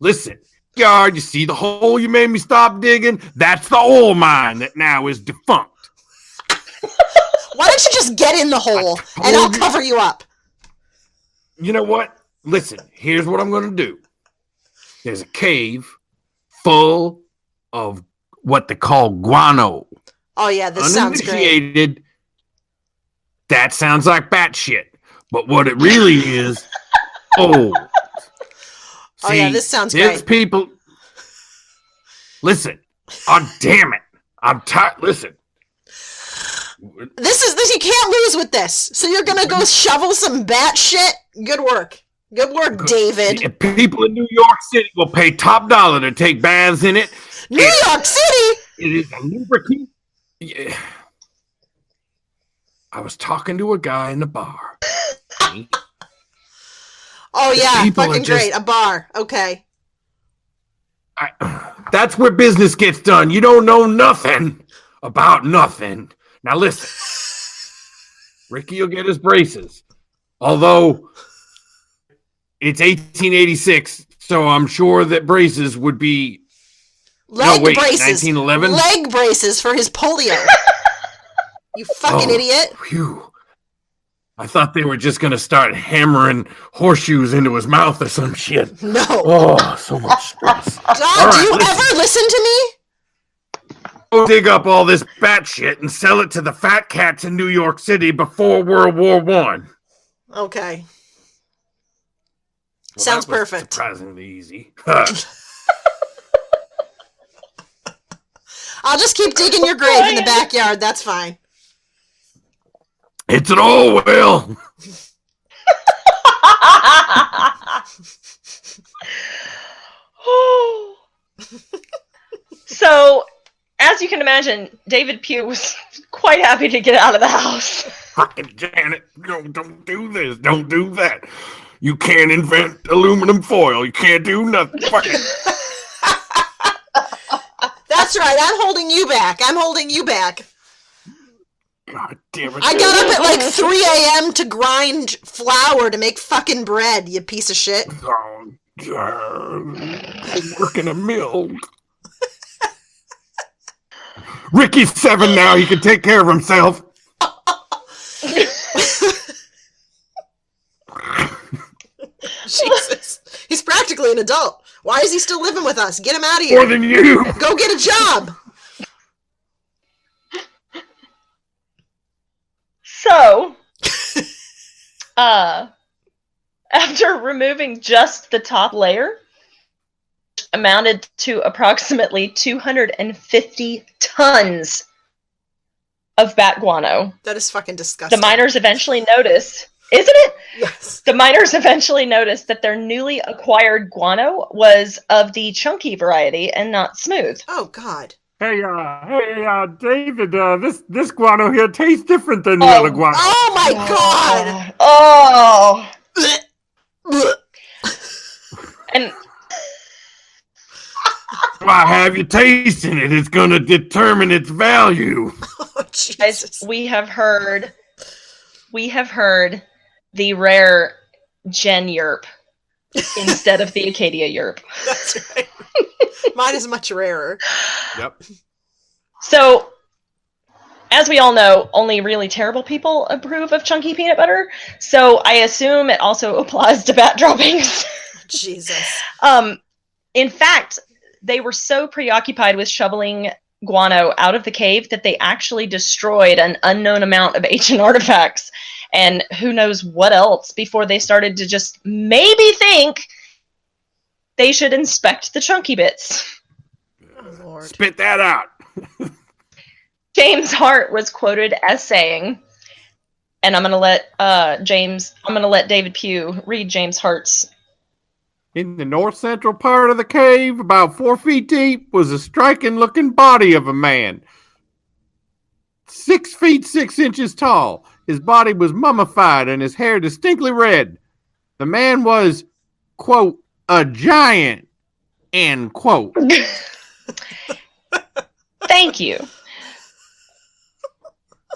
Listen, yard, you see the hole you made me stop digging? That's the oil mine that now is defunct. Why don't you just get in the hole and I'll cover you up? You know what? Listen, here's what I'm going to do. There's a cave full of what they call guano. Oh, yeah, this sounds great. That sounds like bat shit. But what it really is, oh. See, yeah, this sounds great. People. Listen. Oh, damn it. I'm tired. Listen. This, you can't lose with this. So you're going to go shovel some bat shit? Good work. Good work, David. People in New York City will pay top dollar to take baths in it. New York City? It is a lubricant. Yeah. I was talking to a guy in the bar. Oh, yeah. People Fucking great. A bar. Okay. That's where business gets done. You don't know nothing about nothing. Now listen. Ricky will get his braces. Although it's 1886, so I'm sure that braces would be... Braces. 1911? Leg braces for his polio. You fucking idiot. Phew. I thought they were just going to start hammering horseshoes into his mouth or some shit. No. Oh, so much stress. Don, do you ever listen to me? Go dig up all this bat shit and sell it to the fat cats in New York City before World War One. Okay. Well, Sounds that was perfect. Surprisingly easy. I'll just keep digging your grave in the backyard. That's fine. It's an old well. So, as you can imagine, David Pugh was quite happy to get out of the house. Fucking Janet, don't do this. Don't do that. You can't invent aluminum foil. You can't do nothing. Fucking. That's right. I'm holding you back. God damn it. I got up at like 3 a.m. to grind flour to make fucking bread, you piece of shit. Oh, God. I work in a mill. Ricky's 7 now. He can take care of himself. Jesus. He's practically an adult. Why is he still living with us? Get him out of here. More than you. Go get a job. So, after removing just the top layer, amounted to approximately 250 tons of bat guano. That is fucking disgusting. The miners eventually noticed, isn't it? Yes. The miners eventually noticed that their newly acquired guano was of the chunky variety and not smooth. Oh, God. Hey, David, this guano here tastes different than the other guano. Oh, my God. Oh. And Why have you tasting it? It's going to determine its value. Oh, Jesus. guys, we have heard the rare Gen Yerp instead of the Acadia Yerp. That's right. Mine is much rarer. Yep. So, as we all know, only really terrible people approve of chunky peanut butter. So I assume it also applies to bat droppings. Jesus. In fact, they were so preoccupied with shoveling guano out of the cave that they actually destroyed an unknown amount of ancient artifacts and who knows what else before they started to just maybe think they should inspect the chunky bits. Oh, Lord. Spit that out. James Hart was quoted as saying, and I'm going to let David Pugh read James Hart's. In the north central part of the cave, about 4 feet deep, was a striking-looking body of a man. 6 feet 6 inches tall. His body was mummified and his hair distinctly red. The man was, quote, a giant, end quote. Thank you.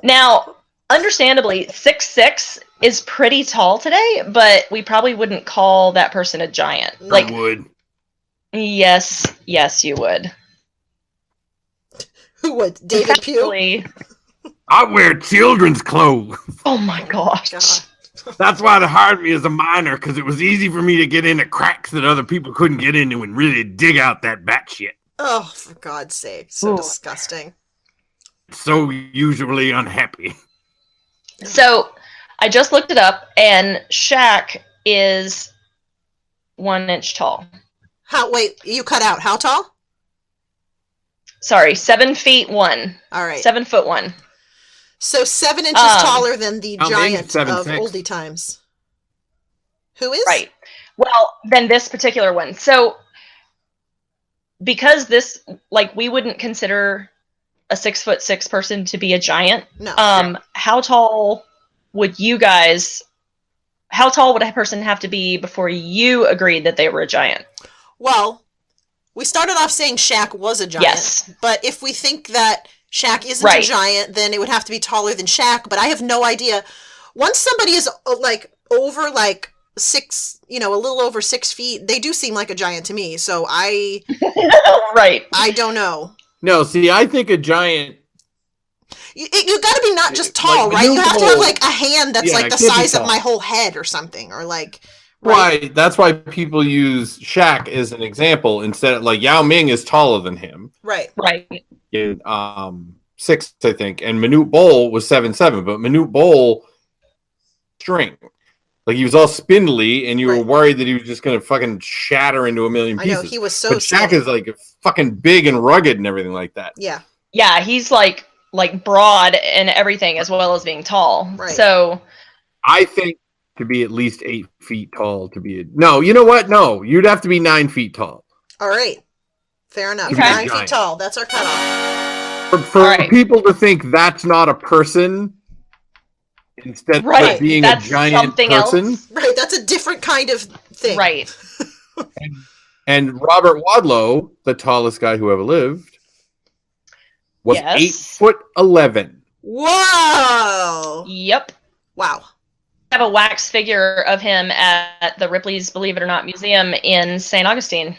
Now, understandably, 6'6" is pretty tall today, but we probably wouldn't call that person a giant. I would. Yes, you would. Who would? David Pugh? I wear children's clothes. Oh my gosh. God. That's why they hired me as a miner, because it was easy for me to get into cracks that other people couldn't get into and really dig out that bat shit. Oh, for God's sake. So disgusting. So usually unhappy. So, I just looked it up, and Shaq is 1 inch tall. Wait, you cut out. How tall? Sorry, 7 feet 1. All right. 7 foot 1. So 7 inches taller than the giant of 7'6". oldie times. Who is? Right. Well, then this particular one. So, because this, like, we wouldn't consider a 6'6" person to be a giant. No. How tall would you guys? How tall would a person have to be before you agreed that they were a giant? Well, we started off saying Shaq was a giant. Yes. But if we think that Shaq isn't a giant, then it would have to be taller than Shaq. But I have no idea. Once somebody is like over like 6, a little over 6 feet, they do seem like a giant to me. So I don't know. No, see, I think a giant. You got to be not just tall, like, right? You have to have like a hand that's like the size of my whole head or something, or like. Right. That's why people use Shaq as an example instead of like Yao Ming is taller than him. Right. In 6, I think, and Manute Bol was 7'7", but Manute Bol string. Like he was all spindly, and you were worried that he was just going to fucking shatter into a million pieces. I know, he was so But Shaq is like fucking big and rugged and everything like that. Yeah. Yeah, he's like broad and everything as well as being tall. Right. So I think to be at least 8 feet tall to be no, you know what? No, you'd have to be 9 feet tall. All right. Fair enough. Okay. 9 feet tall. That's our cutoff. For people to think that's not a person instead of being a giant person. Else. Right. That's a different kind of thing. Right. and Robert Wadlow, the tallest guy who ever lived, was 8'11". Whoa. Yep. Wow. I have a wax figure of him at the Ripley's Believe It or Not Museum in St. Augustine.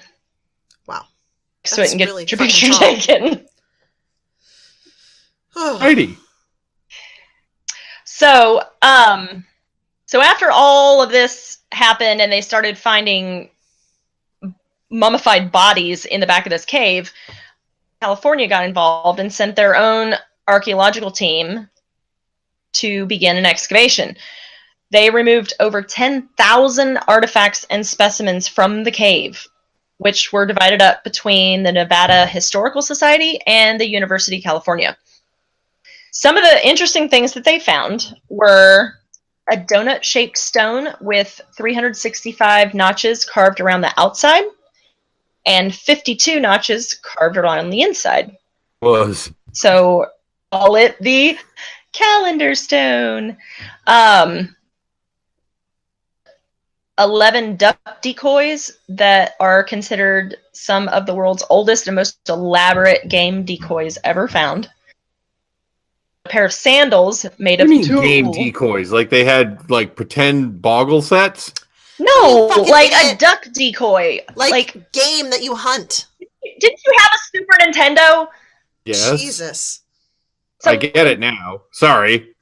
Wow. So it can get really your picture taken. Heidi. So after all of this happened and they started finding mummified bodies in the back of this cave, California got involved and sent their own archaeological team to begin an excavation. They removed over 10,000 artifacts and specimens from the cave, which were divided up between the Nevada Historical Society and the University of California. Some of the interesting things that they found were a donut-shaped stone with 365 notches carved around the outside and 52 notches carved around the inside. So call it the calendar stone. 11 duck decoys that are considered some of the world's oldest and most elaborate game decoys ever found. A pair of sandals made of tulle. Game decoys? Like they had like pretend boggle sets? No, like idiot. A duck decoy. Like game that you hunt. Didn't you have a Super Nintendo? Yes. Jesus. So, I get it now. Sorry.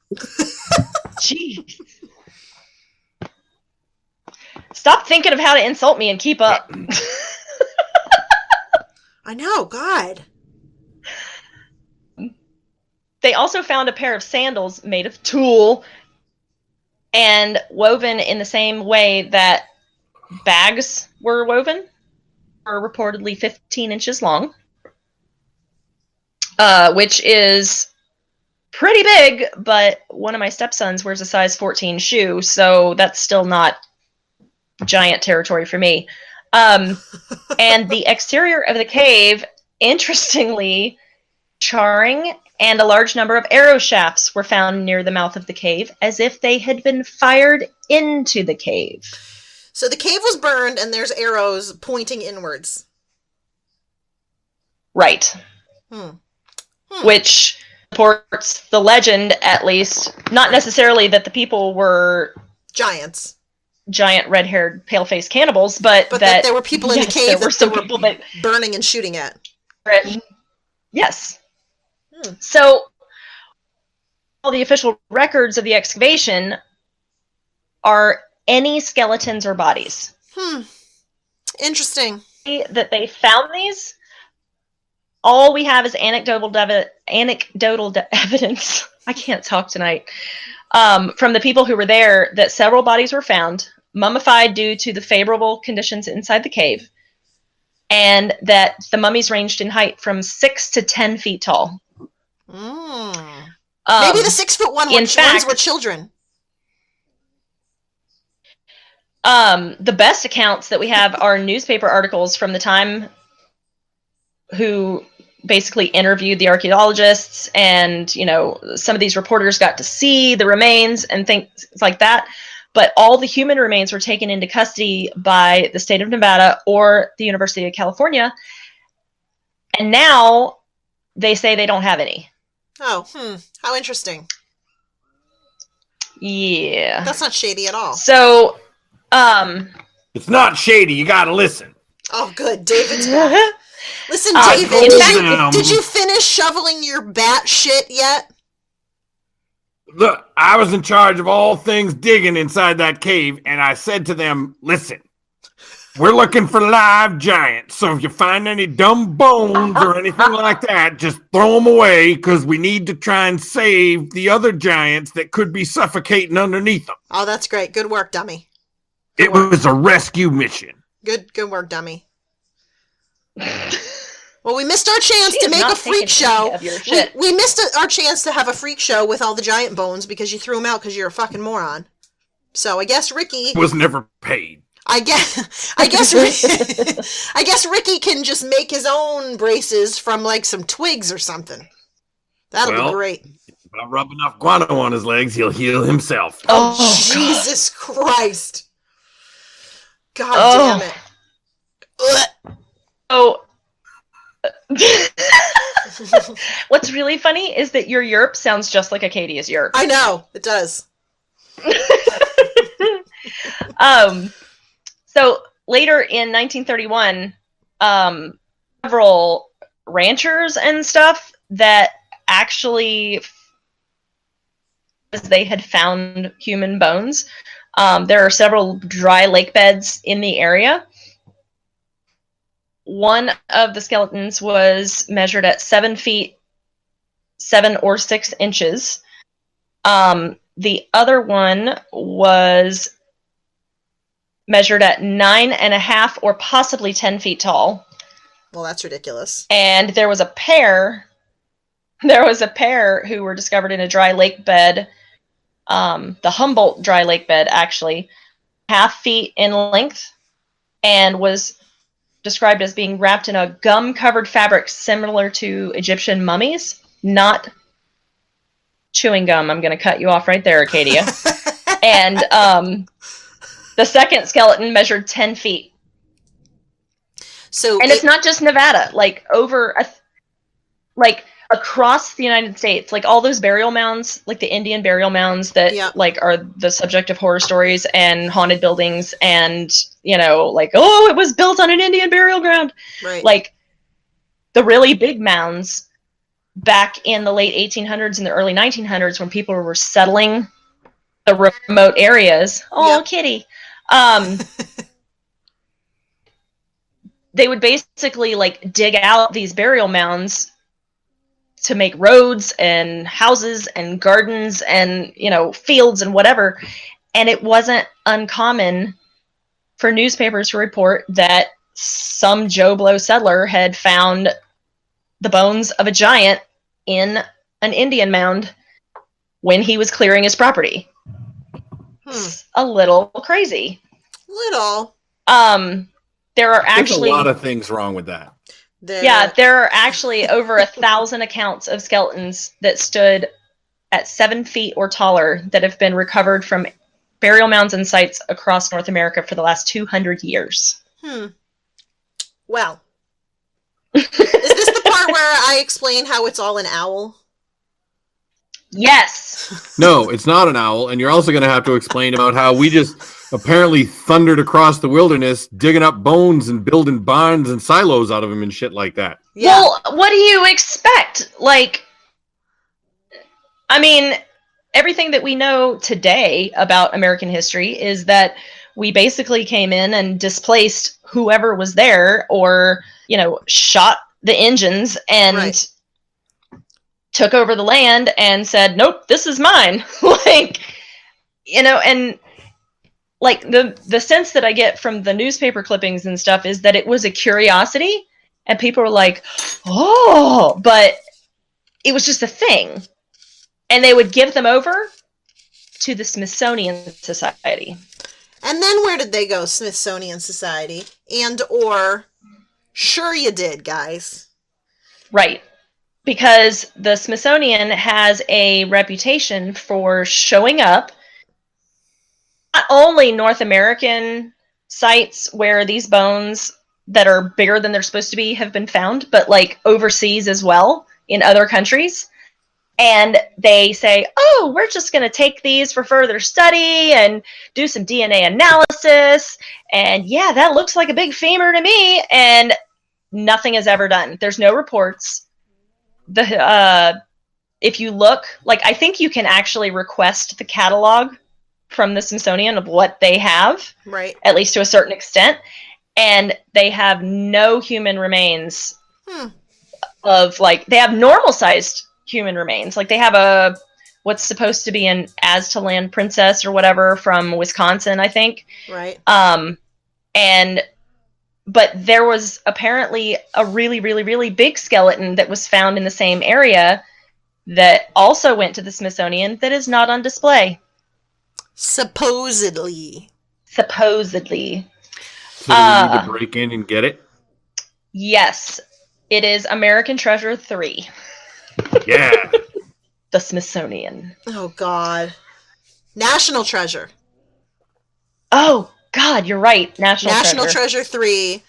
Jeez. Stop thinking of how to insult me and keep up. I know, God. They also found a pair of sandals made of tulle and woven in the same way that bags were woven, are reportedly 15 inches long, which is pretty big, but one of my stepsons wears a size 14 shoe, so that's still not giant territory for me. And the exterior of the cave, interestingly, charring and a large number of arrow shafts were found near the mouth of the cave, as if they had been fired into the cave. So the cave was burned, and there's arrows pointing inwards. Right. Which supports the legend, at least, not necessarily that the people were giants. Giant red-haired, pale-faced cannibals, but that there were people in the cave that there were people that burning and shooting at. Yes. So, all the official records of the excavation are any skeletons or bodies. Interesting. That they found these. All we have is anecdotal evidence. I can't talk tonight. From the people who were there, that several bodies were found, mummified due to the favorable conditions inside the cave, and that the mummies ranged in height from 6 to 10 feet tall. Maybe the 6 foot ones were children. The best accounts that we have are newspaper articles from the time who basically interviewed the archaeologists, and, you know, some of these reporters got to see the remains and things like that. But all the human remains were taken into custody by the state of Nevada or the University of California. And now they say they don't have any. Oh, how interesting. Yeah. That's not shady at all. So, It's not shady. You gotta listen. Oh, good. David's back. Listen, I David, told them. did you finish shoveling your bat shit yet? Look, I was in charge of all things digging inside that cave, and I said to them, listen, we're looking for live giants, so if you find any dumb bones or anything like that, just throw them away, because we need to try and save the other giants that could be suffocating underneath them. Oh, that's great. Good work, dummy. It was a rescue mission. Good work, dummy. Well, we missed our chance to make a freak show. We missed our chance to have a freak show with all the giant bones because you threw them out because you're a fucking moron. So I guess Ricky Was never paid. I guess Ricky can just make his own braces from like some twigs or something. That'll be great. If I rub enough guano on his legs, he'll heal himself. Oh, Jesus Christ. God damn it. Ugh. Oh. What's really funny is that your yerp sounds just like Acadia's yerp. I know, it does. So later in 1931, several ranchers and stuff that actually, they had found human bones. There are several dry lake beds in the area. One of the skeletons was measured at 7 feet 7 or 6 inches. The other one was measured at 9.5 or possibly 10 feet tall. Well, that's ridiculous. And there was a pair who were discovered in a dry lake bed, the Humboldt dry lake bed, actually, 1/2 feet in length, and was described as being wrapped in a gum-covered fabric similar to Egyptian mummies, not chewing gum. I'm going to cut you off right there, Acadia. And the second skeleton measured 10 feet. So, and it's not just Nevada, like across the United States, like all those burial mounds, like the Indian burial mounds that like are the subject of horror stories and haunted buildings, and, you know, like, oh, it was built on an Indian burial ground. Right. Like the really big mounds back in the late 1800s and the early 1900s, when people were settling the remote areas. Oh, kitty. They would basically like dig out these burial mounds to make roads and houses and gardens and, you know, fields and whatever. And it wasn't uncommon for newspapers to report that some Joe Blow settler had found the bones of a giant in an Indian mound when he was clearing his property. It's a little crazy. Little. There are actually There's a lot of things wrong with that. There are actually over 1,000 accounts of skeletons that stood at 7 feet or taller that have been recovered from burial mounds and sites across North America for the last 200 years. Well, is this the part where I explain how it's all an owl? Yes. No, it's not an owl, and you're also going to have to explain about how we just apparently thundered across the wilderness, digging up bones and building barns and silos out of them and shit like that. Yeah. Well, what do you expect? Like, I mean, everything that we know today about American history is that we basically came in and displaced whoever was there, or, you know, shot the engines and took over the land and said, nope, this is mine. Like, you know, and like the sense that I get from the newspaper clippings and stuff is that it was a curiosity and people were like, oh, but it was just a thing. And they would give them over to the Smithsonian Society. And then where did they go, Smithsonian Society? And or, sure you did, guys. Right. Because the Smithsonian has a reputation for showing up not only North American sites where these bones that are bigger than they're supposed to be have been found, but like overseas as well in other countries. And they say, oh, we're just going to take these for further study and do some DNA analysis. And yeah, that looks like a big femur to me. And nothing is ever done. There's no reports. If you look, like, I think you can actually request the catalog from the Smithsonian of what they have, right? At least to a certain extent. And they have no human remains of, like, they have normal-sized human remains. Like, they have what's supposed to be an Aztalan princess or whatever from Wisconsin, I think. Right. But there was apparently a really, really, really big skeleton that was found in the same area that also went to the Smithsonian that is not on display. Supposedly. So do we need to break in and get it? Yes. It is American Treasure 3. Yeah. The Smithsonian. Oh, God. National Treasure. Oh, God, you're right. National Treasure 3,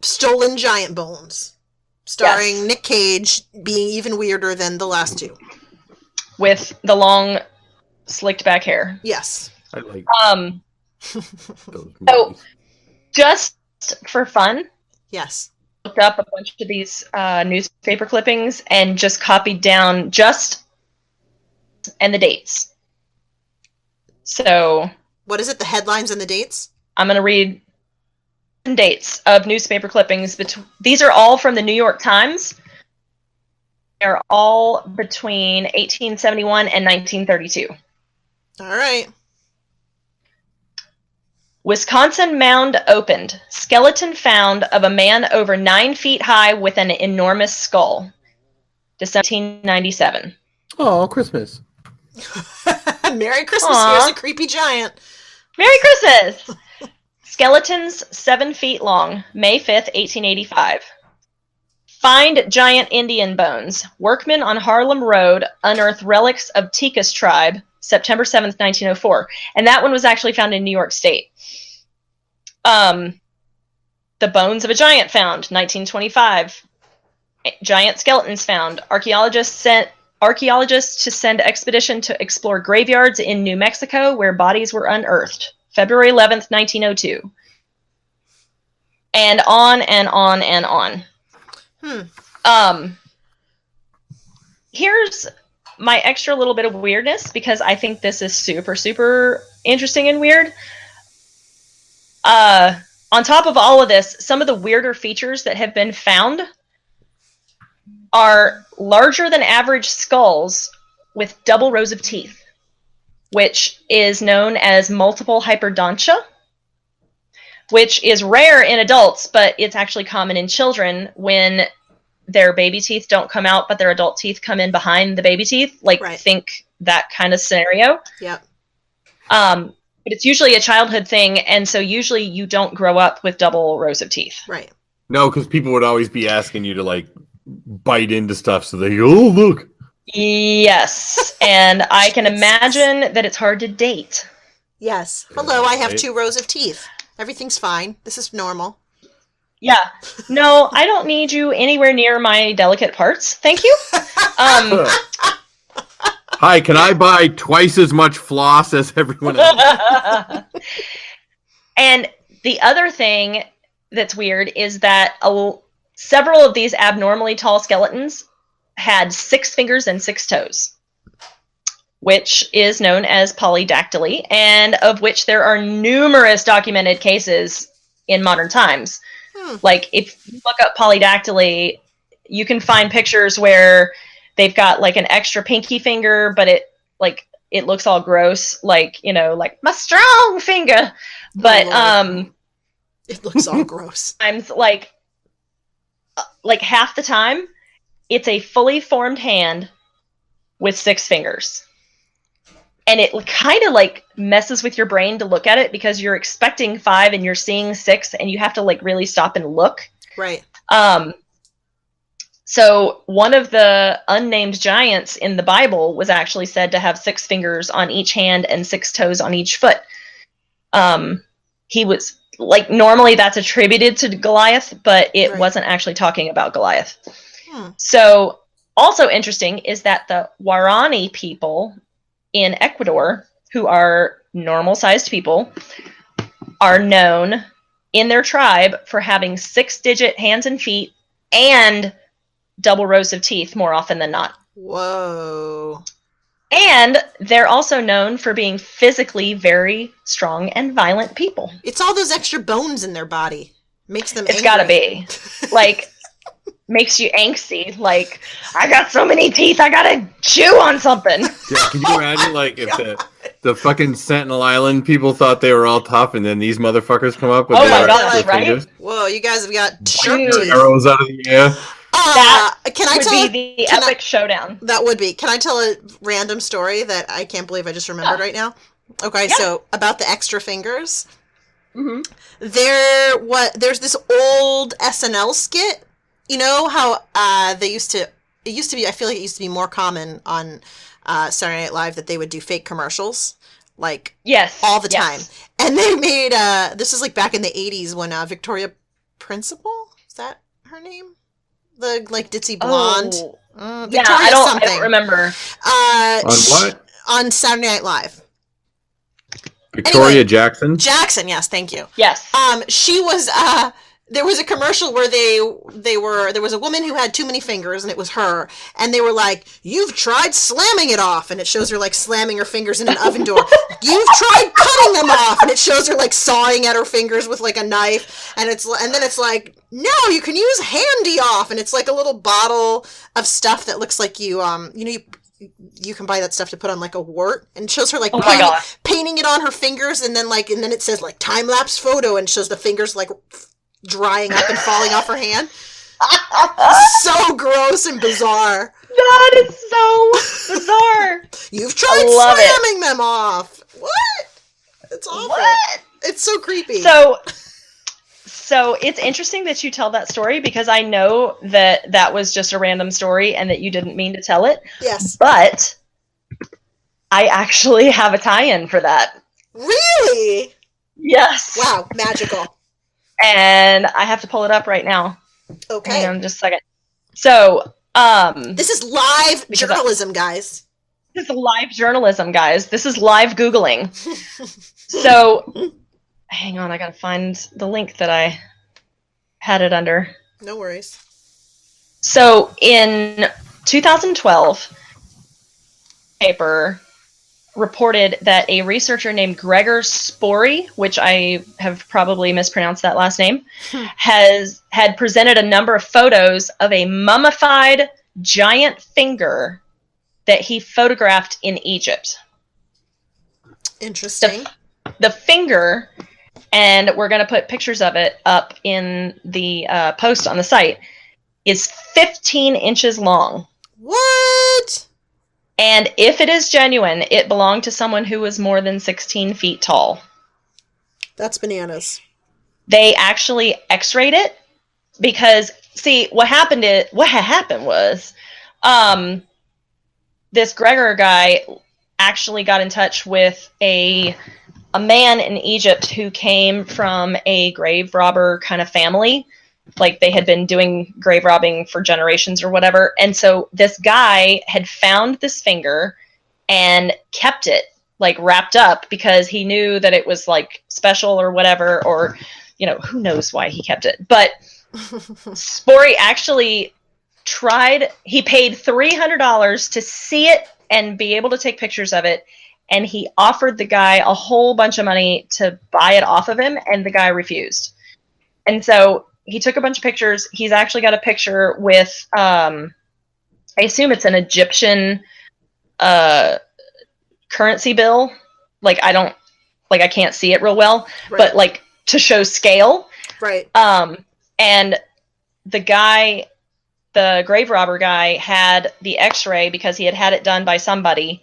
Stolen Giant Bones. Starring Nick Cage being even weirder than the last two. With the long, slicked back hair. Yes. I like so, just for fun. Yes. Looked up a bunch of these newspaper clippings and just copied down just and the dates. So what is it? The headlines and the dates? I'm going to read dates of newspaper clippings. These are all from the New York Times. They're all between 1871 and 1932. All right. Wisconsin mound opened. Skeleton found of a man over 9 feet high with an enormous skull. December 1897. Oh, Christmas. Merry Christmas. Aww. Here's a creepy giant. Merry Christmas! Skeletons 7 feet long. May 5th, 1885. Find giant Indian bones. Workmen on Harlem Road unearth relics of Si-Te-Cah's tribe. September 7th, 1904. And that one was actually found in New York State. The bones of a giant found, 1925. Giant skeletons found. Archaeologists to send expedition to explore graveyards in New Mexico where bodies were unearthed. February 11th, 1902. And on and on and on. Here's my extra little bit of weirdness, because I think this is super, super interesting and weird. On top of all of this, some of the weirder features that have been found are larger than average skulls with double rows of teeth, which is known as multiple hyperdontia, which is rare in adults, but it's actually common in children when their baby teeth don't come out, but their adult teeth come in behind the baby teeth. Like, right. Think that kind of scenario. Yep. But it's usually a childhood thing, and so usually you don't grow up with double rows of teeth. Right. No, because people would always be asking you to, like, bite into stuff, so they go, oh, look. Yes, and I can imagine that it's hard to date. Yes. Hello, I have 2 rows of teeth. Everything's fine. This is normal. Yeah. No, I don't need you anywhere near my delicate parts. Thank you. Hi, can I buy twice as much floss as everyone else? And the other thing that's weird is that several of these abnormally tall skeletons had 6 fingers and 6 toes, which is known as polydactyly, and of which there are numerous documented cases in modern times. Like, if you look up polydactyly, you can find pictures where they've got, like, an extra pinky finger, but it looks all gross, like, you know, like, my strong finger. But, it looks all gross. Times, like half the time, it's a fully formed hand with 6 fingers. And it kind of like messes with your brain to look at it because you're expecting 5 and you're seeing 6 and you have to like really stop and look. Right. So one of the unnamed giants in the Bible was actually said to have 6 fingers on each hand and 6 toes on each foot. He was like, normally that's attributed to Goliath, but it wasn't actually talking about Goliath. So also interesting is that the Guarani people in Ecuador, who are normal-sized people, are known in their tribe for having 6-digit hands and feet and double rows of teeth more often than not. Whoa. And they're also known for being physically very strong and violent people. It's all those extra bones in their body. Makes them It's angry. gotta be. Like, makes you angsty. Like, I got so many teeth, I gotta chew on something. Yeah, can you imagine, like, if the fucking Sentinel Island people thought they were all tough, and then these motherfuckers come up with God, right? fingers? Whoa, you guys have got sharp teeth. Arrows out of the air. Can I would tell be the epic showdown. That would be. Can I tell a random story that I can't believe I just remembered right now? Okay, so about the extra fingers. Mm-hmm. There's this old SNL skit. You know how it used to be, I feel like it used to be more common on Saturday Night Live that they would do fake commercials, like all the time. And they made this is like back in the 80s when Victoria Principal, is that her name? The like ditzy blonde. Victoria I something. don't remember. On what? On Saturday Night Live. Victoria Jackson? Jackson, yes, thank you. Yes. She was there was a commercial where there was a woman who had too many fingers and it was her, and they were like, "You've tried slamming it off," and it shows her like slamming her fingers in an oven door. "You've tried cutting them off," and it shows her like sawing at her fingers with like a knife, and then it's like, "No, you can use handy off," and it's like a little bottle of stuff that looks like you can buy that stuff to put on like a wart, and it shows her like painting it on her fingers, and then it says like time-lapse photo, and shows the fingers like drying up and falling off her hand. So gross and bizarre. That is so bizarre. You've tried slamming them off. What? It's awful. What? It's so creepy. So it's interesting that you tell that story, because I know that was just a random story and that you didn't mean to tell it. Yes. But I actually have a tie-in for that. Really? Yes. Wow, magical. And I have to pull it up right now. Okay. Hang on just a second. So, this is live journalism, guys. This is live journalism, guys. This is live Googling. So, hang on, I gotta find the link that I had it under. No worries. So, in 2012, paper reported that a researcher named Gregor Spory, which I have probably mispronounced that last name, had presented a number of photos of a mummified giant finger that he photographed in Egypt. Interesting. The finger, and we're going to put pictures of it up in the post on the site, is 15 inches long. What? And if it is genuine, it belonged to someone who was more than 16 feet tall. That's bananas. They actually x-rayed it because, see, what happened was this Gregor guy actually got in touch with a man in Egypt who came from a grave robber kind of family. Like, they had been doing grave robbing for generations or whatever. And so this guy had found this finger and kept it, like, wrapped up, because he knew that it was, like, special or whatever, or, who knows why he kept it. But Spory actually he paid $300 to see it and be able to take pictures of it. And he offered the guy a whole bunch of money to buy it off of him, and the guy refused. And so he took a bunch of pictures. He's actually got a picture with, I assume it's an Egyptian currency bill. Like, I can't see it real well, right. But like to show scale. Right. And the guy, the grave robber guy, had the x-ray because he had it done by somebody.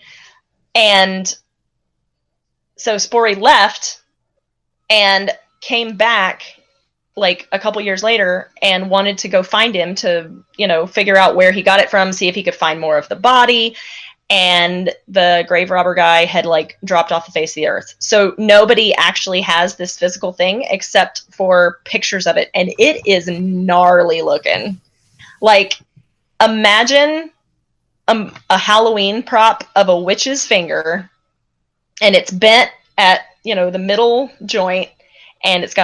And so Spory left and came back like a couple years later and wanted to go find him to, figure out where he got it from, see if he could find more of the body. And the grave robber guy had like dropped off the face of the earth. So nobody actually has this physical thing except for pictures of it. And it is gnarly looking. Like, imagine a Halloween prop of a witch's finger, and it's bent at, the middle joint, and it's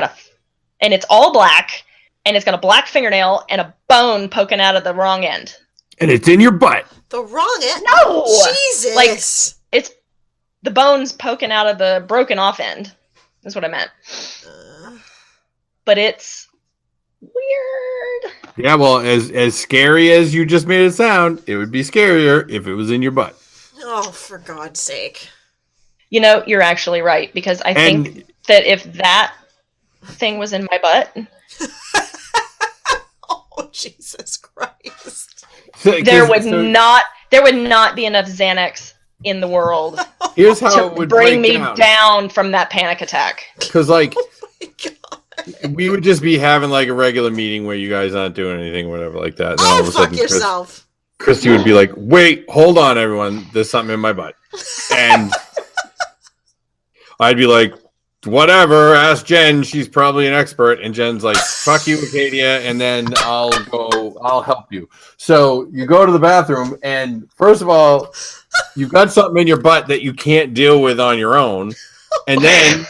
all black, and it's got a black fingernail and a bone poking out of the wrong end. And it's in your butt. The wrong end? No! Jesus! Like, it's the bone's poking out of the broken off end. That's what I meant. But it's weird. Yeah, well, as scary as you just made it sound, it would be scarier if it was in your butt. Oh, for God's sake. You're actually right, because I think that if that thing was in my butt... Oh, Jesus Christ. There would not be enough Xanax in the world Here's how it would bring me down from that panic attack. Because, like... Oh my God. We would just be having like a regular meeting where you guys aren't doing anything or whatever like that. And all of a fuck sudden, yourself. Christy would be like, wait, hold on, everyone. There's something in my butt. And I'd be like, whatever, ask Jen. She's probably an expert. And Jen's like, fuck you, Acadia. And then I'll help you. So you go to the bathroom. And first of all, you've got something in your butt that you can't deal with on your own. And then...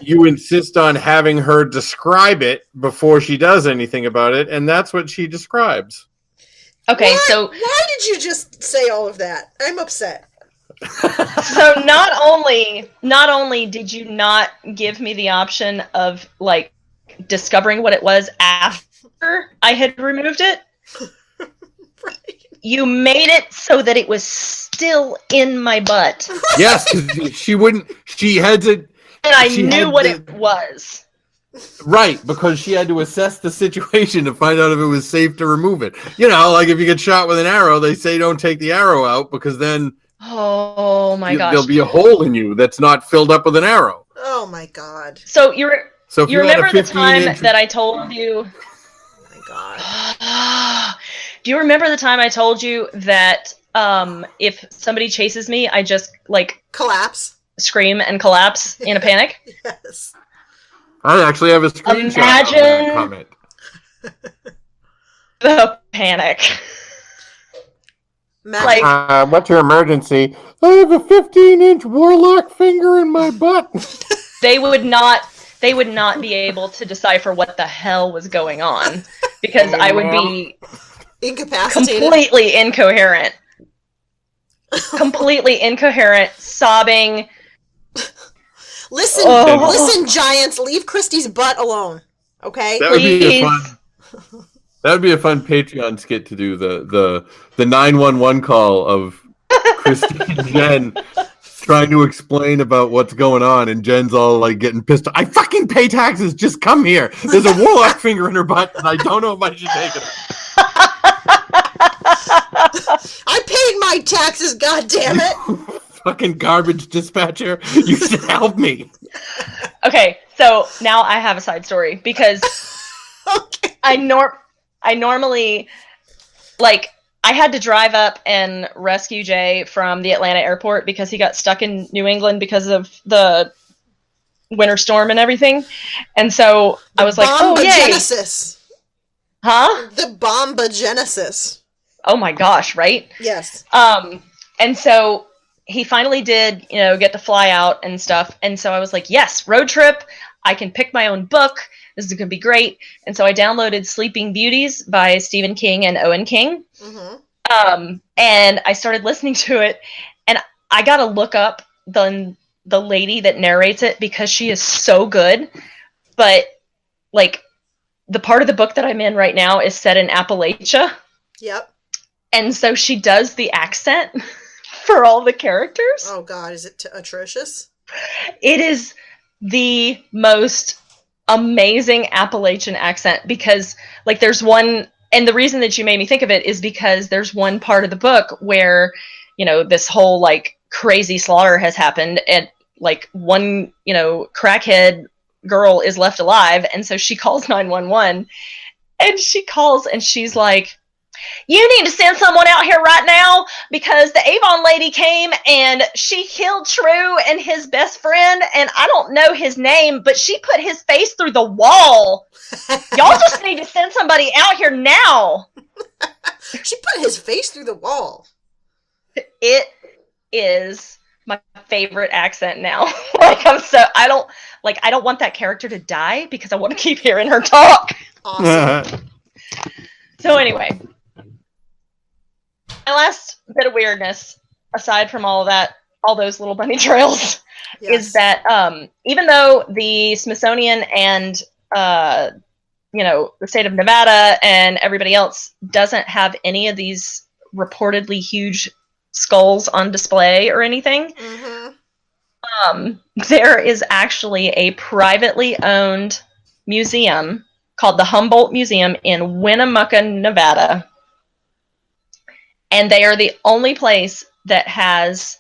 you insist on having her describe it before she does anything about it, and that's what she describes. Okay, so... Why did you just say all of that? I'm upset. So not only did you not give me the option of, like, discovering what it was after I had removed it, right. You made it so that it was still in my butt. Yes, because she had to... And I knew what it was. Right, because she had to assess the situation to find out if it was safe to remove it. Like if you get shot with an arrow, they say don't take the arrow out because then oh my gosh, there'll be a hole in you that's not filled up with an arrow. Oh my God. So you remember the time that I told you? Oh my God. Do you remember the time I told you that if somebody chases me, I just like collapse? Scream and collapse in a panic? Yes. I actually have a screenshot of that comment. The panic. What's your emergency? I have a 15-inch warlock finger in my butt. They would not be able to decipher what the hell was going on because I would be incapacitated, completely incoherent. Completely incoherent, sobbing. Listen, giants, leave Christy's butt alone. Okay? That would be a fun Patreon skit to do, the 911 call of Christy and Jen trying to explain about what's going on, and Jen's all like getting pissed off. I fucking pay taxes, just come here. There's a warlock finger in her butt, and I don't know if I should take it. I paid my taxes, goddammit! Fucking garbage dispatcher, you should help me. Okay, so now I have a side story because okay. I normally, like, I had to drive up and rescue Jay from the Atlanta airport because he got stuck in New England because of the winter storm and everything. And so I was like, oh, yay. Genesis. Huh? The Bombogenesis. Oh my gosh, right? Yes. And so he finally did, get to fly out and stuff. And so I was like, yes, road trip. I can pick my own book. This is going to be great. And so I downloaded Sleeping Beauties by Stephen King and Owen King. Mm-hmm. And I started listening to it. And I got to look up the lady that narrates it because she is so good. But, like, the part of the book that I'm in right now is set in Appalachia. Yep. And so she does the accent for all the characters. Oh, God. Is it atrocious? It is the most amazing Appalachian accent because, like, there's one... And the reason that you made me think of it is because there's one part of the book where, this whole, like, crazy slaughter has happened at, like one, crackhead girl is left alive. And so she calls 911, and she calls and she's like, you need to send someone out here right now because the Avon lady came and she killed True and his best friend, and I don't know his name, but she put his face through the wall. Y'all just need to send somebody out here now. She put his face through the wall. It is my favorite accent now. I don't want that character to die because I want to keep hearing her talk. Awesome. So anyway, my last bit of weirdness, aside from all those little bunny trails, is that even though the Smithsonian and the state of Nevada and everybody else doesn't have any of these reportedly huge skulls on display or anything, there is actually a privately owned museum called the Humboldt Museum in Winnemucca, Nevada. And they are the only place that has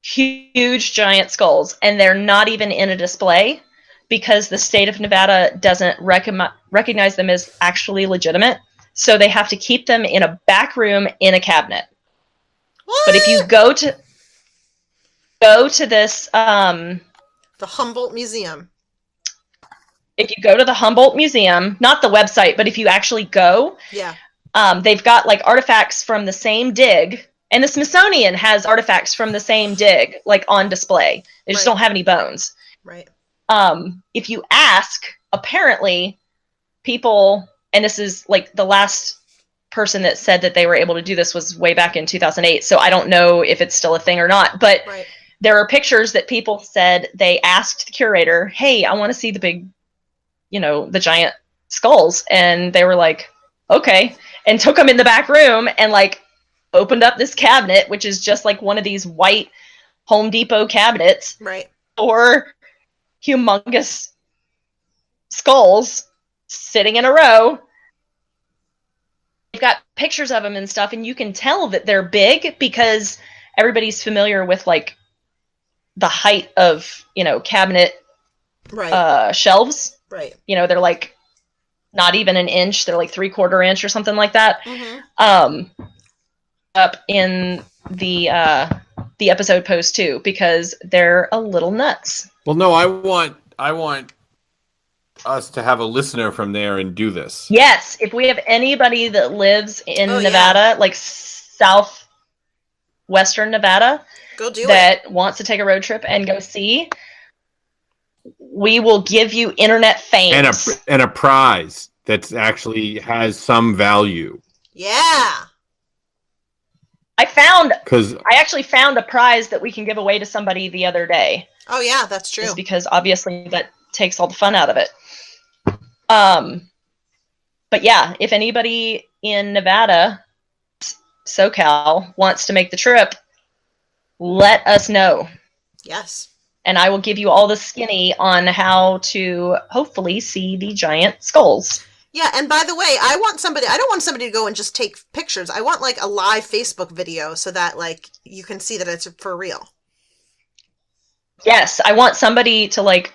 huge giant skulls, and they're not even in a display because the state of Nevada doesn't recognize them as actually legitimate. So they have to keep them in a back room in a cabinet. What? But if you go to this the Humboldt Museum. If you go to the Humboldt Museum, not the website, but if you actually go, they've got like artifacts from the same dig, and the Smithsonian has artifacts from the same dig, like on display. They just don't have any bones. Right. If you ask, apparently people, and this is like the last person that said that they were able to do this was way back in 2008. So I don't know if it's still a thing or not, but there are pictures that people said they asked the curator, hey, I want to see the big, the giant skulls. And they were like, okay. And took them in the back room and like opened up this cabinet, which is just like one of these white Home Depot cabinets. Right. Or humongous skulls sitting in a row. They've got pictures of them and stuff, and you can tell that they're big because everybody's familiar with like the height of, cabinet shelves. Right. They're like not even an inch. They're like 3/4 inch or something like that. Up in the episode post too, because they're a little nuts. Well, no, I want us to have a listener from there and do this. Yes, if we have anybody that lives in Nevada, like southwestern Nevada, go do that wants to take a road trip and go see, we will give you internet fame and a prize that actually has some value. Yeah. I actually found a prize that we can give away to somebody the other day. Oh yeah, that's true. Just because obviously that takes all the fun out of it. But yeah, if anybody in Nevada, SoCal, wants to make the trip, let us know. Yes. And I will give you all the skinny on how to hopefully see the giant skulls. Yeah, and by the way, I don't want somebody to go and just take pictures. I want like a live Facebook video so that like you can see that it's for real. Yes, I want somebody to like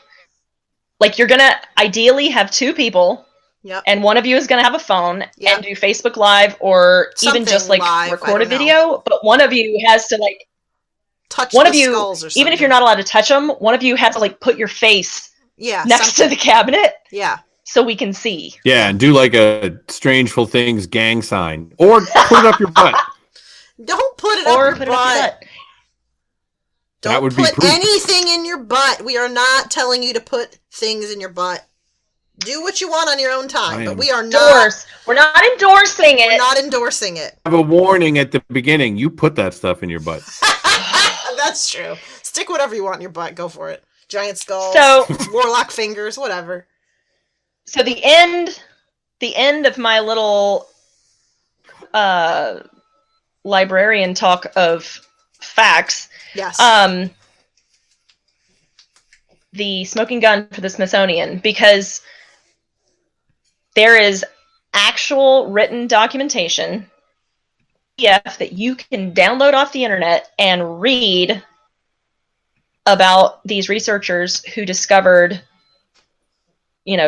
you're going to ideally have two people. Yep. And one of you is going to have a phone and do Facebook Live or something, even just like live, record a video. But one of you has to like touch one of you, skulls or something. Even if you're not allowed to touch them, one of you has to like put your face next to the cabinet. Yeah. So we can see. Yeah, and do like a Strangeful Things gang sign. Or put it up your butt. Don't put it up your butt. Don't put anything in your butt. We are not telling you to put things in your butt. Do what you want on your own time, but we are not. We're not endorsing it. We're not endorsing it. I have a warning at the beginning. You put that stuff in your butt. That's true. Stick whatever you want in your butt. Go for it. Giant skulls, warlock fingers, whatever. So the end of my little librarian talk of facts. Yes. The smoking gun for the Smithsonian, because there is actual written documentation PDF that you can download off the internet and read about these researchers who discovered,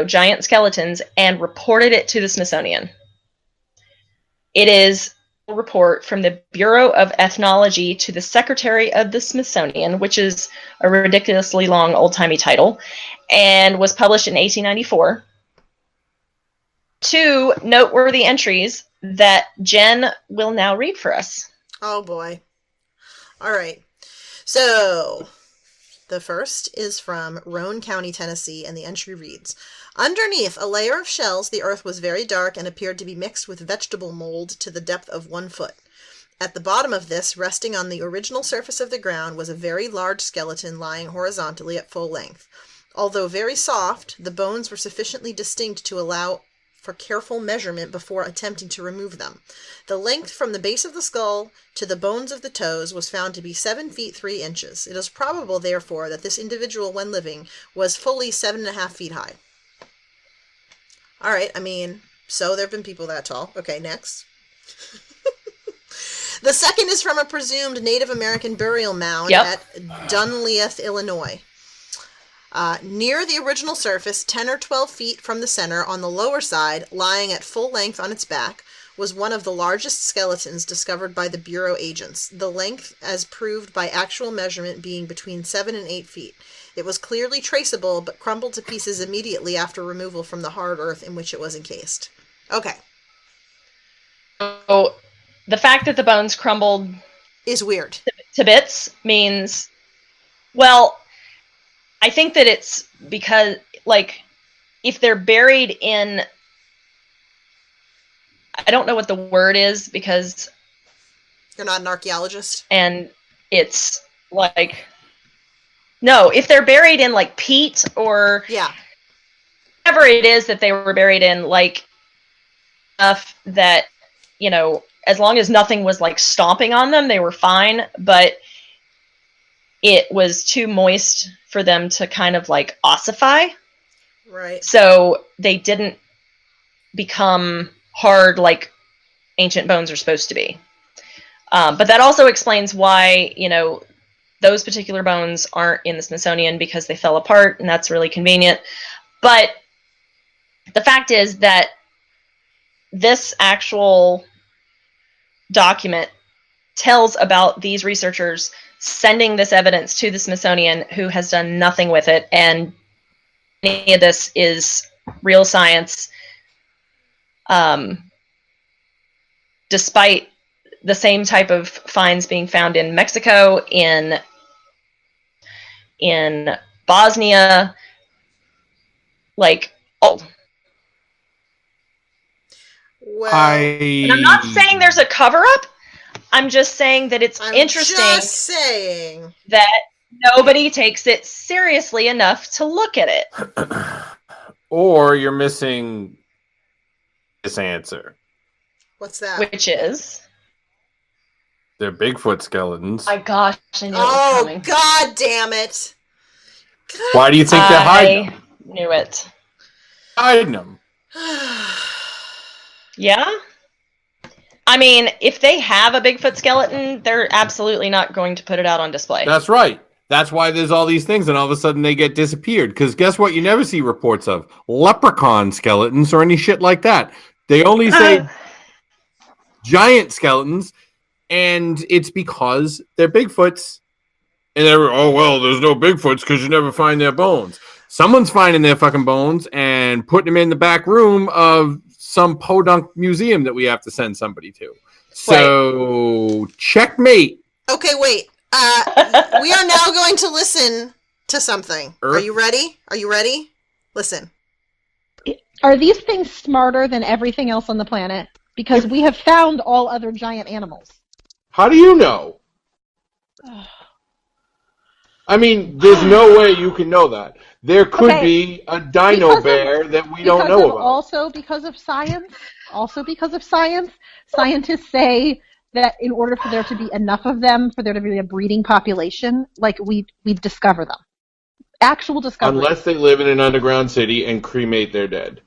giant skeletons and reported it to the Smithsonian. It is a report from the Bureau of Ethnology to the Secretary of the Smithsonian, which is a ridiculously long old-timey title, and was published in 1894. 2 noteworthy entries that Jen will now read for us. Oh boy. All right. So, the first is from Roane County, Tennessee, and the entry reads, "Underneath a layer of shells, the earth was very dark and appeared to be mixed with vegetable mold to the depth of 1 foot. At the bottom of this, resting on the original surface of the ground, was a very large skeleton lying horizontally at full length. Although very soft, the bones were sufficiently distinct to allow for careful measurement before attempting to remove them. The length from the base of the skull to the bones of the toes was found to be 7 feet 3 inches. It is probable, therefore, that this individual, when living, was fully 7.5 feet high." All right, so there have been people that tall. Okay, next. The second is from a presumed Native American burial mound at Dunleith, Illinois. Near the original surface, 10 or 12 feet from the center, on the lower side, lying at full length on its back, was one of the largest skeletons discovered by the Bureau agents, the length, as proved by actual measurement, being between 7 and 8 feet. It was clearly traceable, but crumbled to pieces immediately after removal from the hard earth in which it was encased. Okay. So, the fact that the bones crumbled is weird. To bits means, well, I think that it's because, if they're buried in, I don't know what the word is, because... You're not an archaeologist? And it's, no, if they're buried in, peat or... Yeah. Whatever it is that they were buried in, stuff that, as long as nothing was, stomping on them, they were fine, but it was too moist for them to kind of ossify. Right. So they didn't become hard like ancient bones are supposed to be. But that also explains why, those particular bones aren't in the Smithsonian, because they fell apart, and that's really convenient. But the fact is that this actual document tells about these researchers sending this evidence to the Smithsonian, who has done nothing with it, and any of this is real science, despite the same type of finds being found in Mexico, in Bosnia, Well, and I'm not saying there's a cover-up. I'm just saying that it's interesting that nobody takes it seriously enough to look at it. Or you're missing this answer. What's that? Which is? They're Bigfoot skeletons. My gosh, I knew it was coming. God damn it. God. Why do you think they're hiding them? I knew it. Hiding them. Yeah? If they have a Bigfoot skeleton, they're absolutely not going to put it out on display. That's right. That's why there's all these things, and all of a sudden they get disappeared. Because guess what? You never see reports of leprechaun skeletons or any shit like that. They only say giant skeletons, and it's because they're Bigfoots. And they're, there's no Bigfoots because you never find their bones. Someone's finding their fucking bones and putting them in the back room of some podunk museum that we have to send somebody to. So, checkmate. Okay, wait. We are now going to listen to something. Are you ready? Listen. Are these things smarter than everything else on the planet? Because we have found all other giant animals. How do you know? There's no way you can know that. There could be a dino bear that we don't know about. Also because of science, scientists say that in order for there to be enough of them, for there to be a breeding population, we discover them. Actual discovery. Unless they live in an underground city and cremate their dead.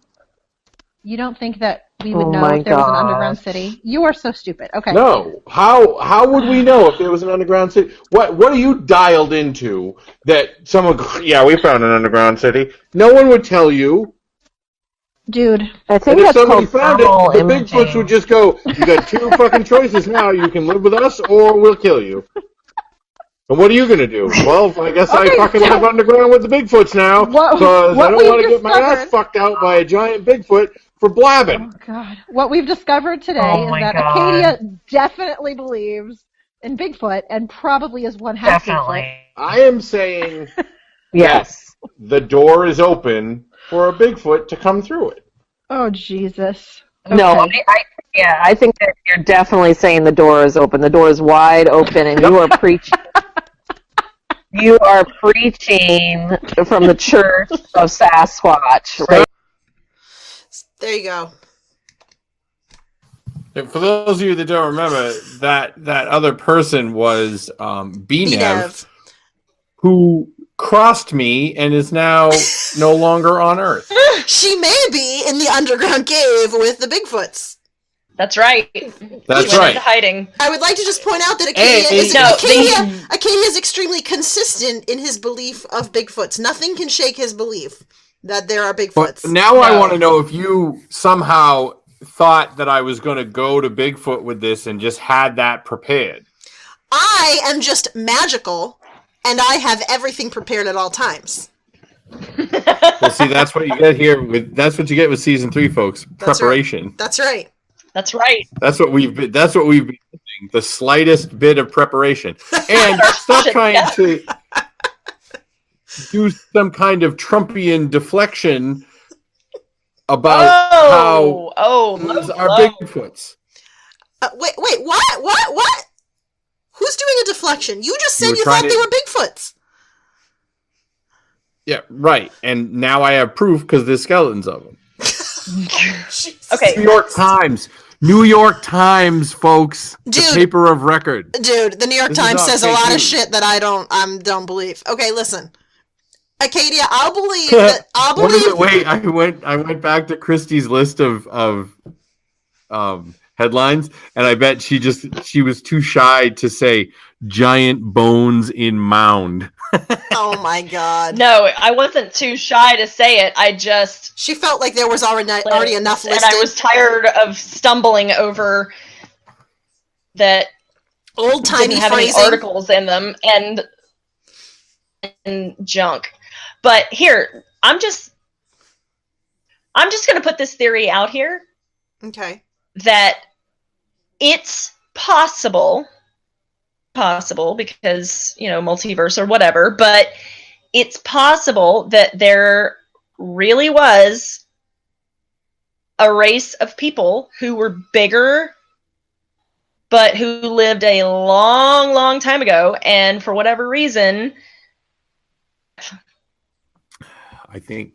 You don't think that we would Oh know my if there was an underground gosh. city? You are so stupid. Okay. No. How would we know if there was an underground city? What are you dialed into that someone? Yeah, we found an underground city. No one would tell you. Dude. I And think if that's somebody called found it, thermal the imaging. Bigfoots would just go, "You got two fucking choices now. You can live with us, or we'll kill you." And what are you gonna do? Well, I guess I Okay, fucking so- live underground with the Bigfoots now, because I don't we've want to get my ass discovered- fucked out by a giant Bigfoot for blabbing. Oh God! What we've discovered today Oh is my that God. Acadia definitely believes in Bigfoot and probably is one half Bigfoot. Definitely. I am saying Yes. the door is open for a Bigfoot to come through it. Oh Jesus! No, Okay. I think that you're definitely saying the door is open. The door is wide open, and you are preaching. You are preaching from the Church of Sasquatch, right? There you go. For those of you that don't remember, that other person was Bnev, Bnev. who crossed me and is now no longer on Earth. She may be in the underground cave with the Bigfoots. That's right. That's She went right. into hiding. I would like to just point out that No, Acadia is extremely consistent in his belief of Bigfoots. Nothing can shake his belief that there are Bigfoots. But now I want to know if you somehow thought that I was going to go to Bigfoot with this and just had that prepared. I am just magical, and I have everything prepared at all times. Well, see, that's what you get here with. That's what you get with season 3, folks. Preparation. That's right. That's right. That's what we've been. That's what we've been missing. The slightest bit of preparation. And stop trying to do some kind of Trumpian deflection about how those are Bigfoots. Wait, what? Who's doing a deflection? You just said you thought they were Bigfoots. Yeah, right. And now I have proof because there's skeletons of them. Okay. New York Times, folks. Dude, the paper of record. Dude, the New York Times says a lot of shit that I don't believe. Okay, listen. Acadia, I'll believe that. Wait, I went back to Christy's list of headlines, and I bet she was too shy to say giant bones in mound. Oh my God. No, I wasn't too shy to say it. She felt like there was already enough listed. And I was tired of stumbling over that old-timey didn't have phrasing. any articles in them and junk. But here, I'm just going to put this theory out here. Okay. That it's possible because, multiverse or whatever, but it's possible that there really was a race of people who were bigger, but who lived a long, long time ago, and for whatever reason... I think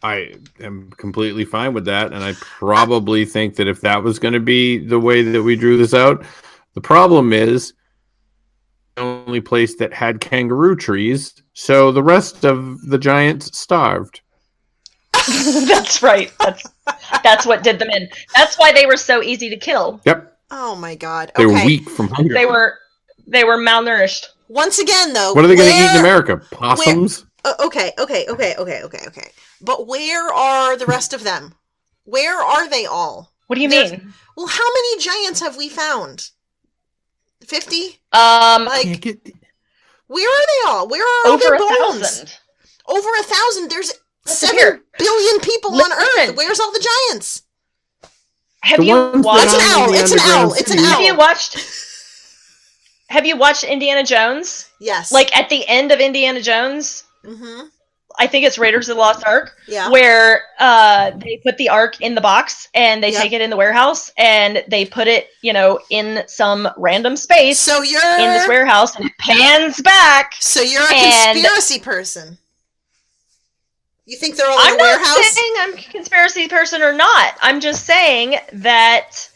I am completely fine with that, and I probably think that if that was going to be the way that we drew this out, the problem is the only place that had kangaroo trees, so the rest of the giants starved. That's right. That's what did them in. That's why they were so easy to kill. Yep. Oh my God. They were weak from hunger. They were malnourished. Once again, though, what are they going to eat in America? Possums? Okay. But where are the rest of them? Where are they all? What do you mean? Well, how many giants have we found? 50? Where are they all? Where are all their bones? 1,000. Over 1,000. There's 7 billion people on Earth. Where's all the giants? Have you watched? It's an owl. Have you watched Indiana Jones? Yes. Like at the end of Indiana Jones, I think it's Raiders of the Lost Ark, where they put the Ark in the box and they take it in the warehouse and they put it, in some random space in this warehouse and it pans back. So you're a conspiracy person. You think they're all in a warehouse? I'm not saying I'm a conspiracy person or not. I'm just saying that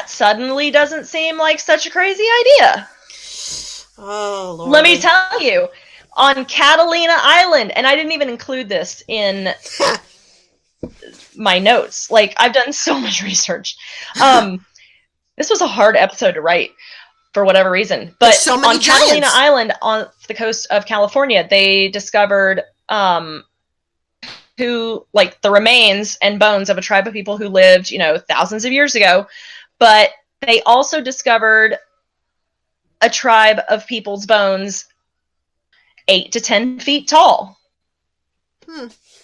suddenly doesn't seem like such a crazy idea. Oh, Lord. Let me tell you, on Catalina Island, and I didn't even include this in my notes. Like, I've done so much research. This was a hard episode to write for whatever reason. But There's so many on Catalina giants. Island on the coast of California, they discovered the remains and bones of a tribe of people who lived, thousands of years ago. But they also discovered a tribe of people's bones 8 to 10 feet tall.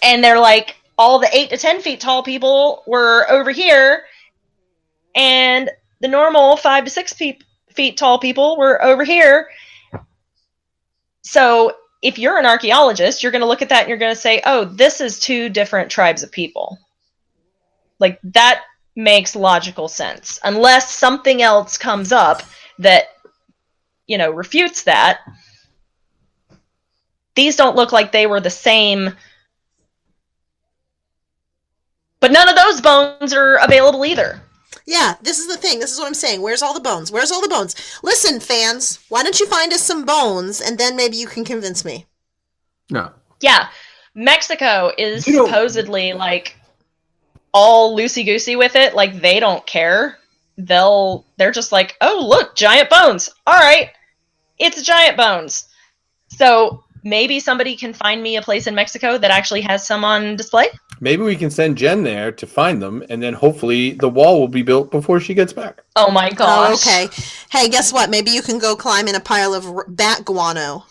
And they're like, all the 8 to 10 feet tall people were over here, and the normal 5 to 6 feet tall people were over here. So if you're an archaeologist, you're going to look at that and you're going to say, oh, this is 2 different tribes of people. Like, that makes logical sense. Unless something else comes up that, refutes that. These don't look like they were the same. But none of those bones are available either. Yeah, this is the thing. This is what I'm saying. Where's all the bones? Where's all the bones? Listen, fans, why don't you find us some bones, and then maybe you can convince me. No. Yeah. Mexico is supposedly, like, all loosey-goosey with it. Like, they don't care. They're just like, oh, look, giant bones. All right. It's giant bones. So maybe somebody can find me a place in Mexico that actually has some on display. Maybe we can send Jen there to find them, and then hopefully the wall will be built before she gets back. Oh my gosh. Oh, okay. Hey, guess what? Maybe you can go climb in a pile of bat guano.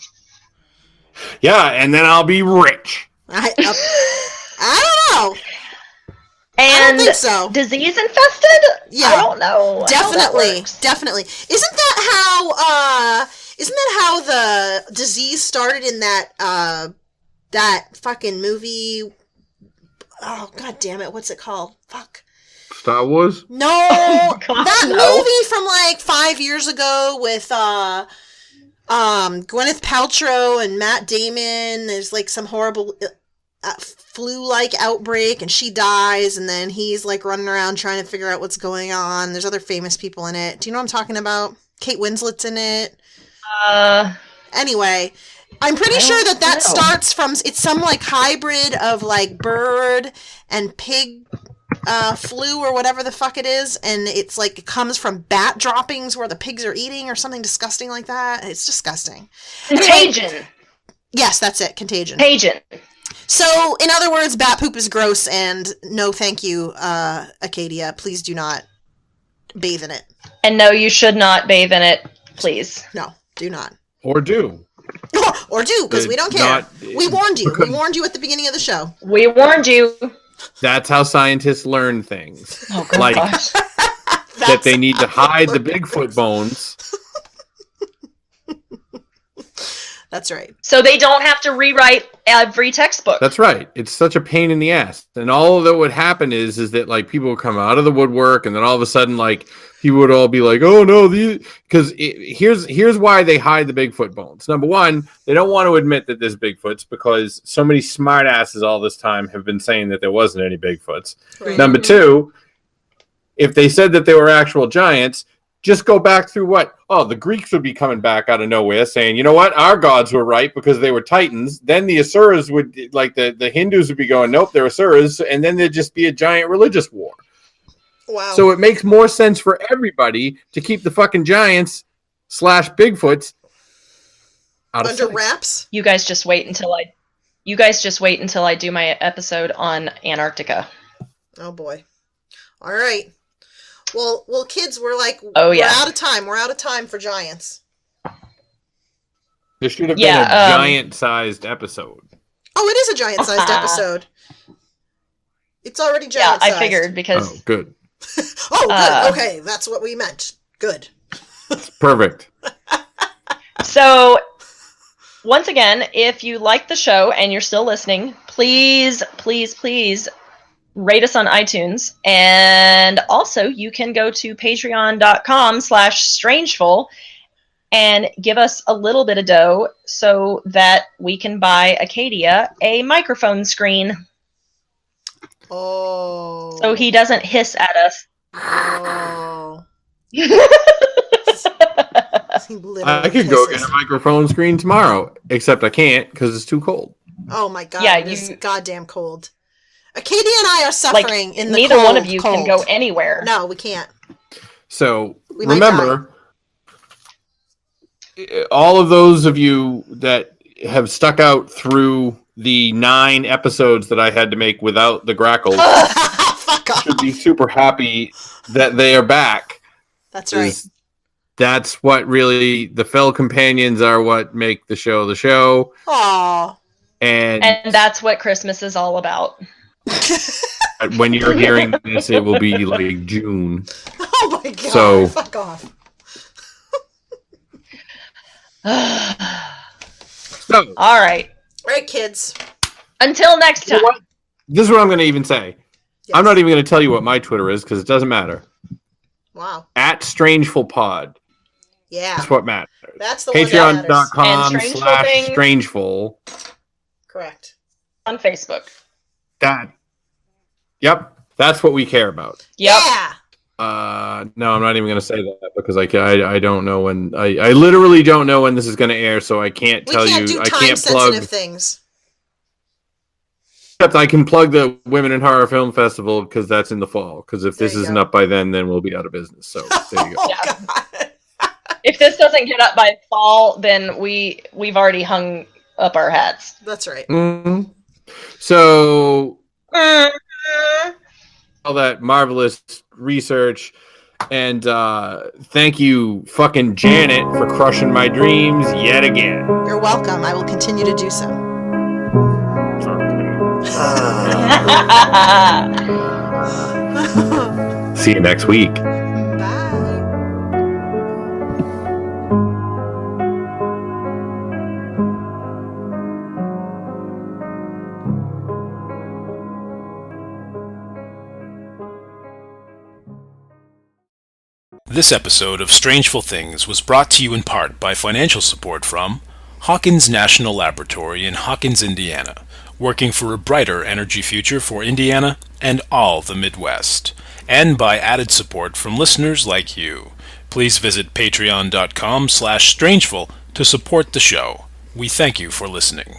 Yeah, and then I'll be rich. I don't know. And I don't think so. Disease infested? Yeah. I don't know. Definitely. Isn't that how the disease started in that fucking movie? Oh, god damn it. What's it called? Fuck. Star Wars? No. God, that no. movie from like 5 years ago with Gwyneth Paltrow and Matt Damon. There's like some horrible flu-like outbreak and she dies and then he's like running around trying to figure out what's going on. There's other famous people in it. Do you know what I'm talking about? Kate Winslet's in it. Anyway, I'm pretty sure that starts from, it's some like hybrid of like bird and pig flu or whatever the fuck it is, and it's like it comes from bat droppings where the pigs are eating or something disgusting like that. It's disgusting. Contagion. Anyway, yes, that's it. Contagion. So, in other words, bat poop is gross, and no thank you, Acadia. Please do not bathe in it. And no, you should not bathe in it, please. No, do not. Or do. Or do, because we don't care. We warned you. We warned you at the beginning of the show. We warned you. That's how scientists learn things. Oh, God. Like, that they need to hide the Bigfoot bones. That's right. So they don't have to rewrite every textbook. That's right. It's such a pain in the ass. And all that would happen is that like people would come out of the woodwork, and then all of a sudden like people would all be like, "Oh no, because here's why they hide the Bigfoot bones. Number one, they don't want to admit that there's Bigfoots because so many smartasses all this time have been saying that there wasn't any Bigfoots. Right. Number two, if they said that they were actual giants, just go back through what? Oh, the Greeks would be coming back out of nowhere saying, you know what? Our gods were right because they were Titans. Then the Asuras would, like the Hindus would be going, nope, they're Asuras. And then there'd just be a giant religious war. Wow. So it makes more sense for everybody to keep the fucking giants / Bigfoots out of under sight. wraps. You guys just wait until I do my episode on Antarctica. Oh boy. All right. Well, kids, we're like, we're out of time. We're out of time for giants. There should have been a giant-sized episode. Oh, it is a giant-sized episode. It's already giant-sized. Yeah, I figured because... Oh, good. Good. Okay, that's what we meant. Good. Perfect. So, once again, if you like the show and you're still listening, please, please, please rate us on iTunes. And also, you can go to patreon.com/strangeful and give us a little bit of dough so that we can buy Acadia a microphone screen. Oh. So he doesn't hiss at us. Oh. I could go get a microphone screen tomorrow, except I can't because it's too cold. Oh my god, Yeah, it's goddamn cold. Katie and I are suffering in the neither cold. one of you can go anywhere. No, we can't. So We might remember, all of those of you that have stuck out through the 9 episodes that I had to make without the grackles Fuck off. should be super happy that they are back. That's right. That's what really, the fell companions are what make the show the show. Aww. And that's what Christmas is all about. When you're hearing this, it will be like June. Oh my god. So, fuck off. So, all right. All right, kids. Until next time. You know what? This is what I'm going to even say. Yes. I'm not even going to tell you what my Twitter is because it doesn't matter. Wow. @Strangeful Pod. Yeah. That's what matters. That's the one that matters. Patreon.com/Strangeful. Correct. On Facebook. Yep. That's what we care about. Yep. Yeah. No, I'm not even going to say that because I don't know when. I literally don't know when this is going to air, so I can't tell you. Do I can't plug time-sensitive things. Except I can plug the Women in Horror Film Festival because that's in the fall. Because if this isn't go. up by then we'll be out of business. So there you go. Yeah. If this doesn't get up by fall, then we've already hung up our hats. That's right. Mm-hmm. So all that marvelous research, and thank you, fucking Janet, for crushing my dreams yet again. You're welcome. I will continue to do so. See you next week. Bye. This episode of Strangeful Things was brought to you in part by financial support from Hawkins National Laboratory in Hawkins, Indiana, working for a brighter energy future for Indiana and all the Midwest, and by added support from listeners like you. Please visit patreon.com/strangeful to support the show. We thank you for listening.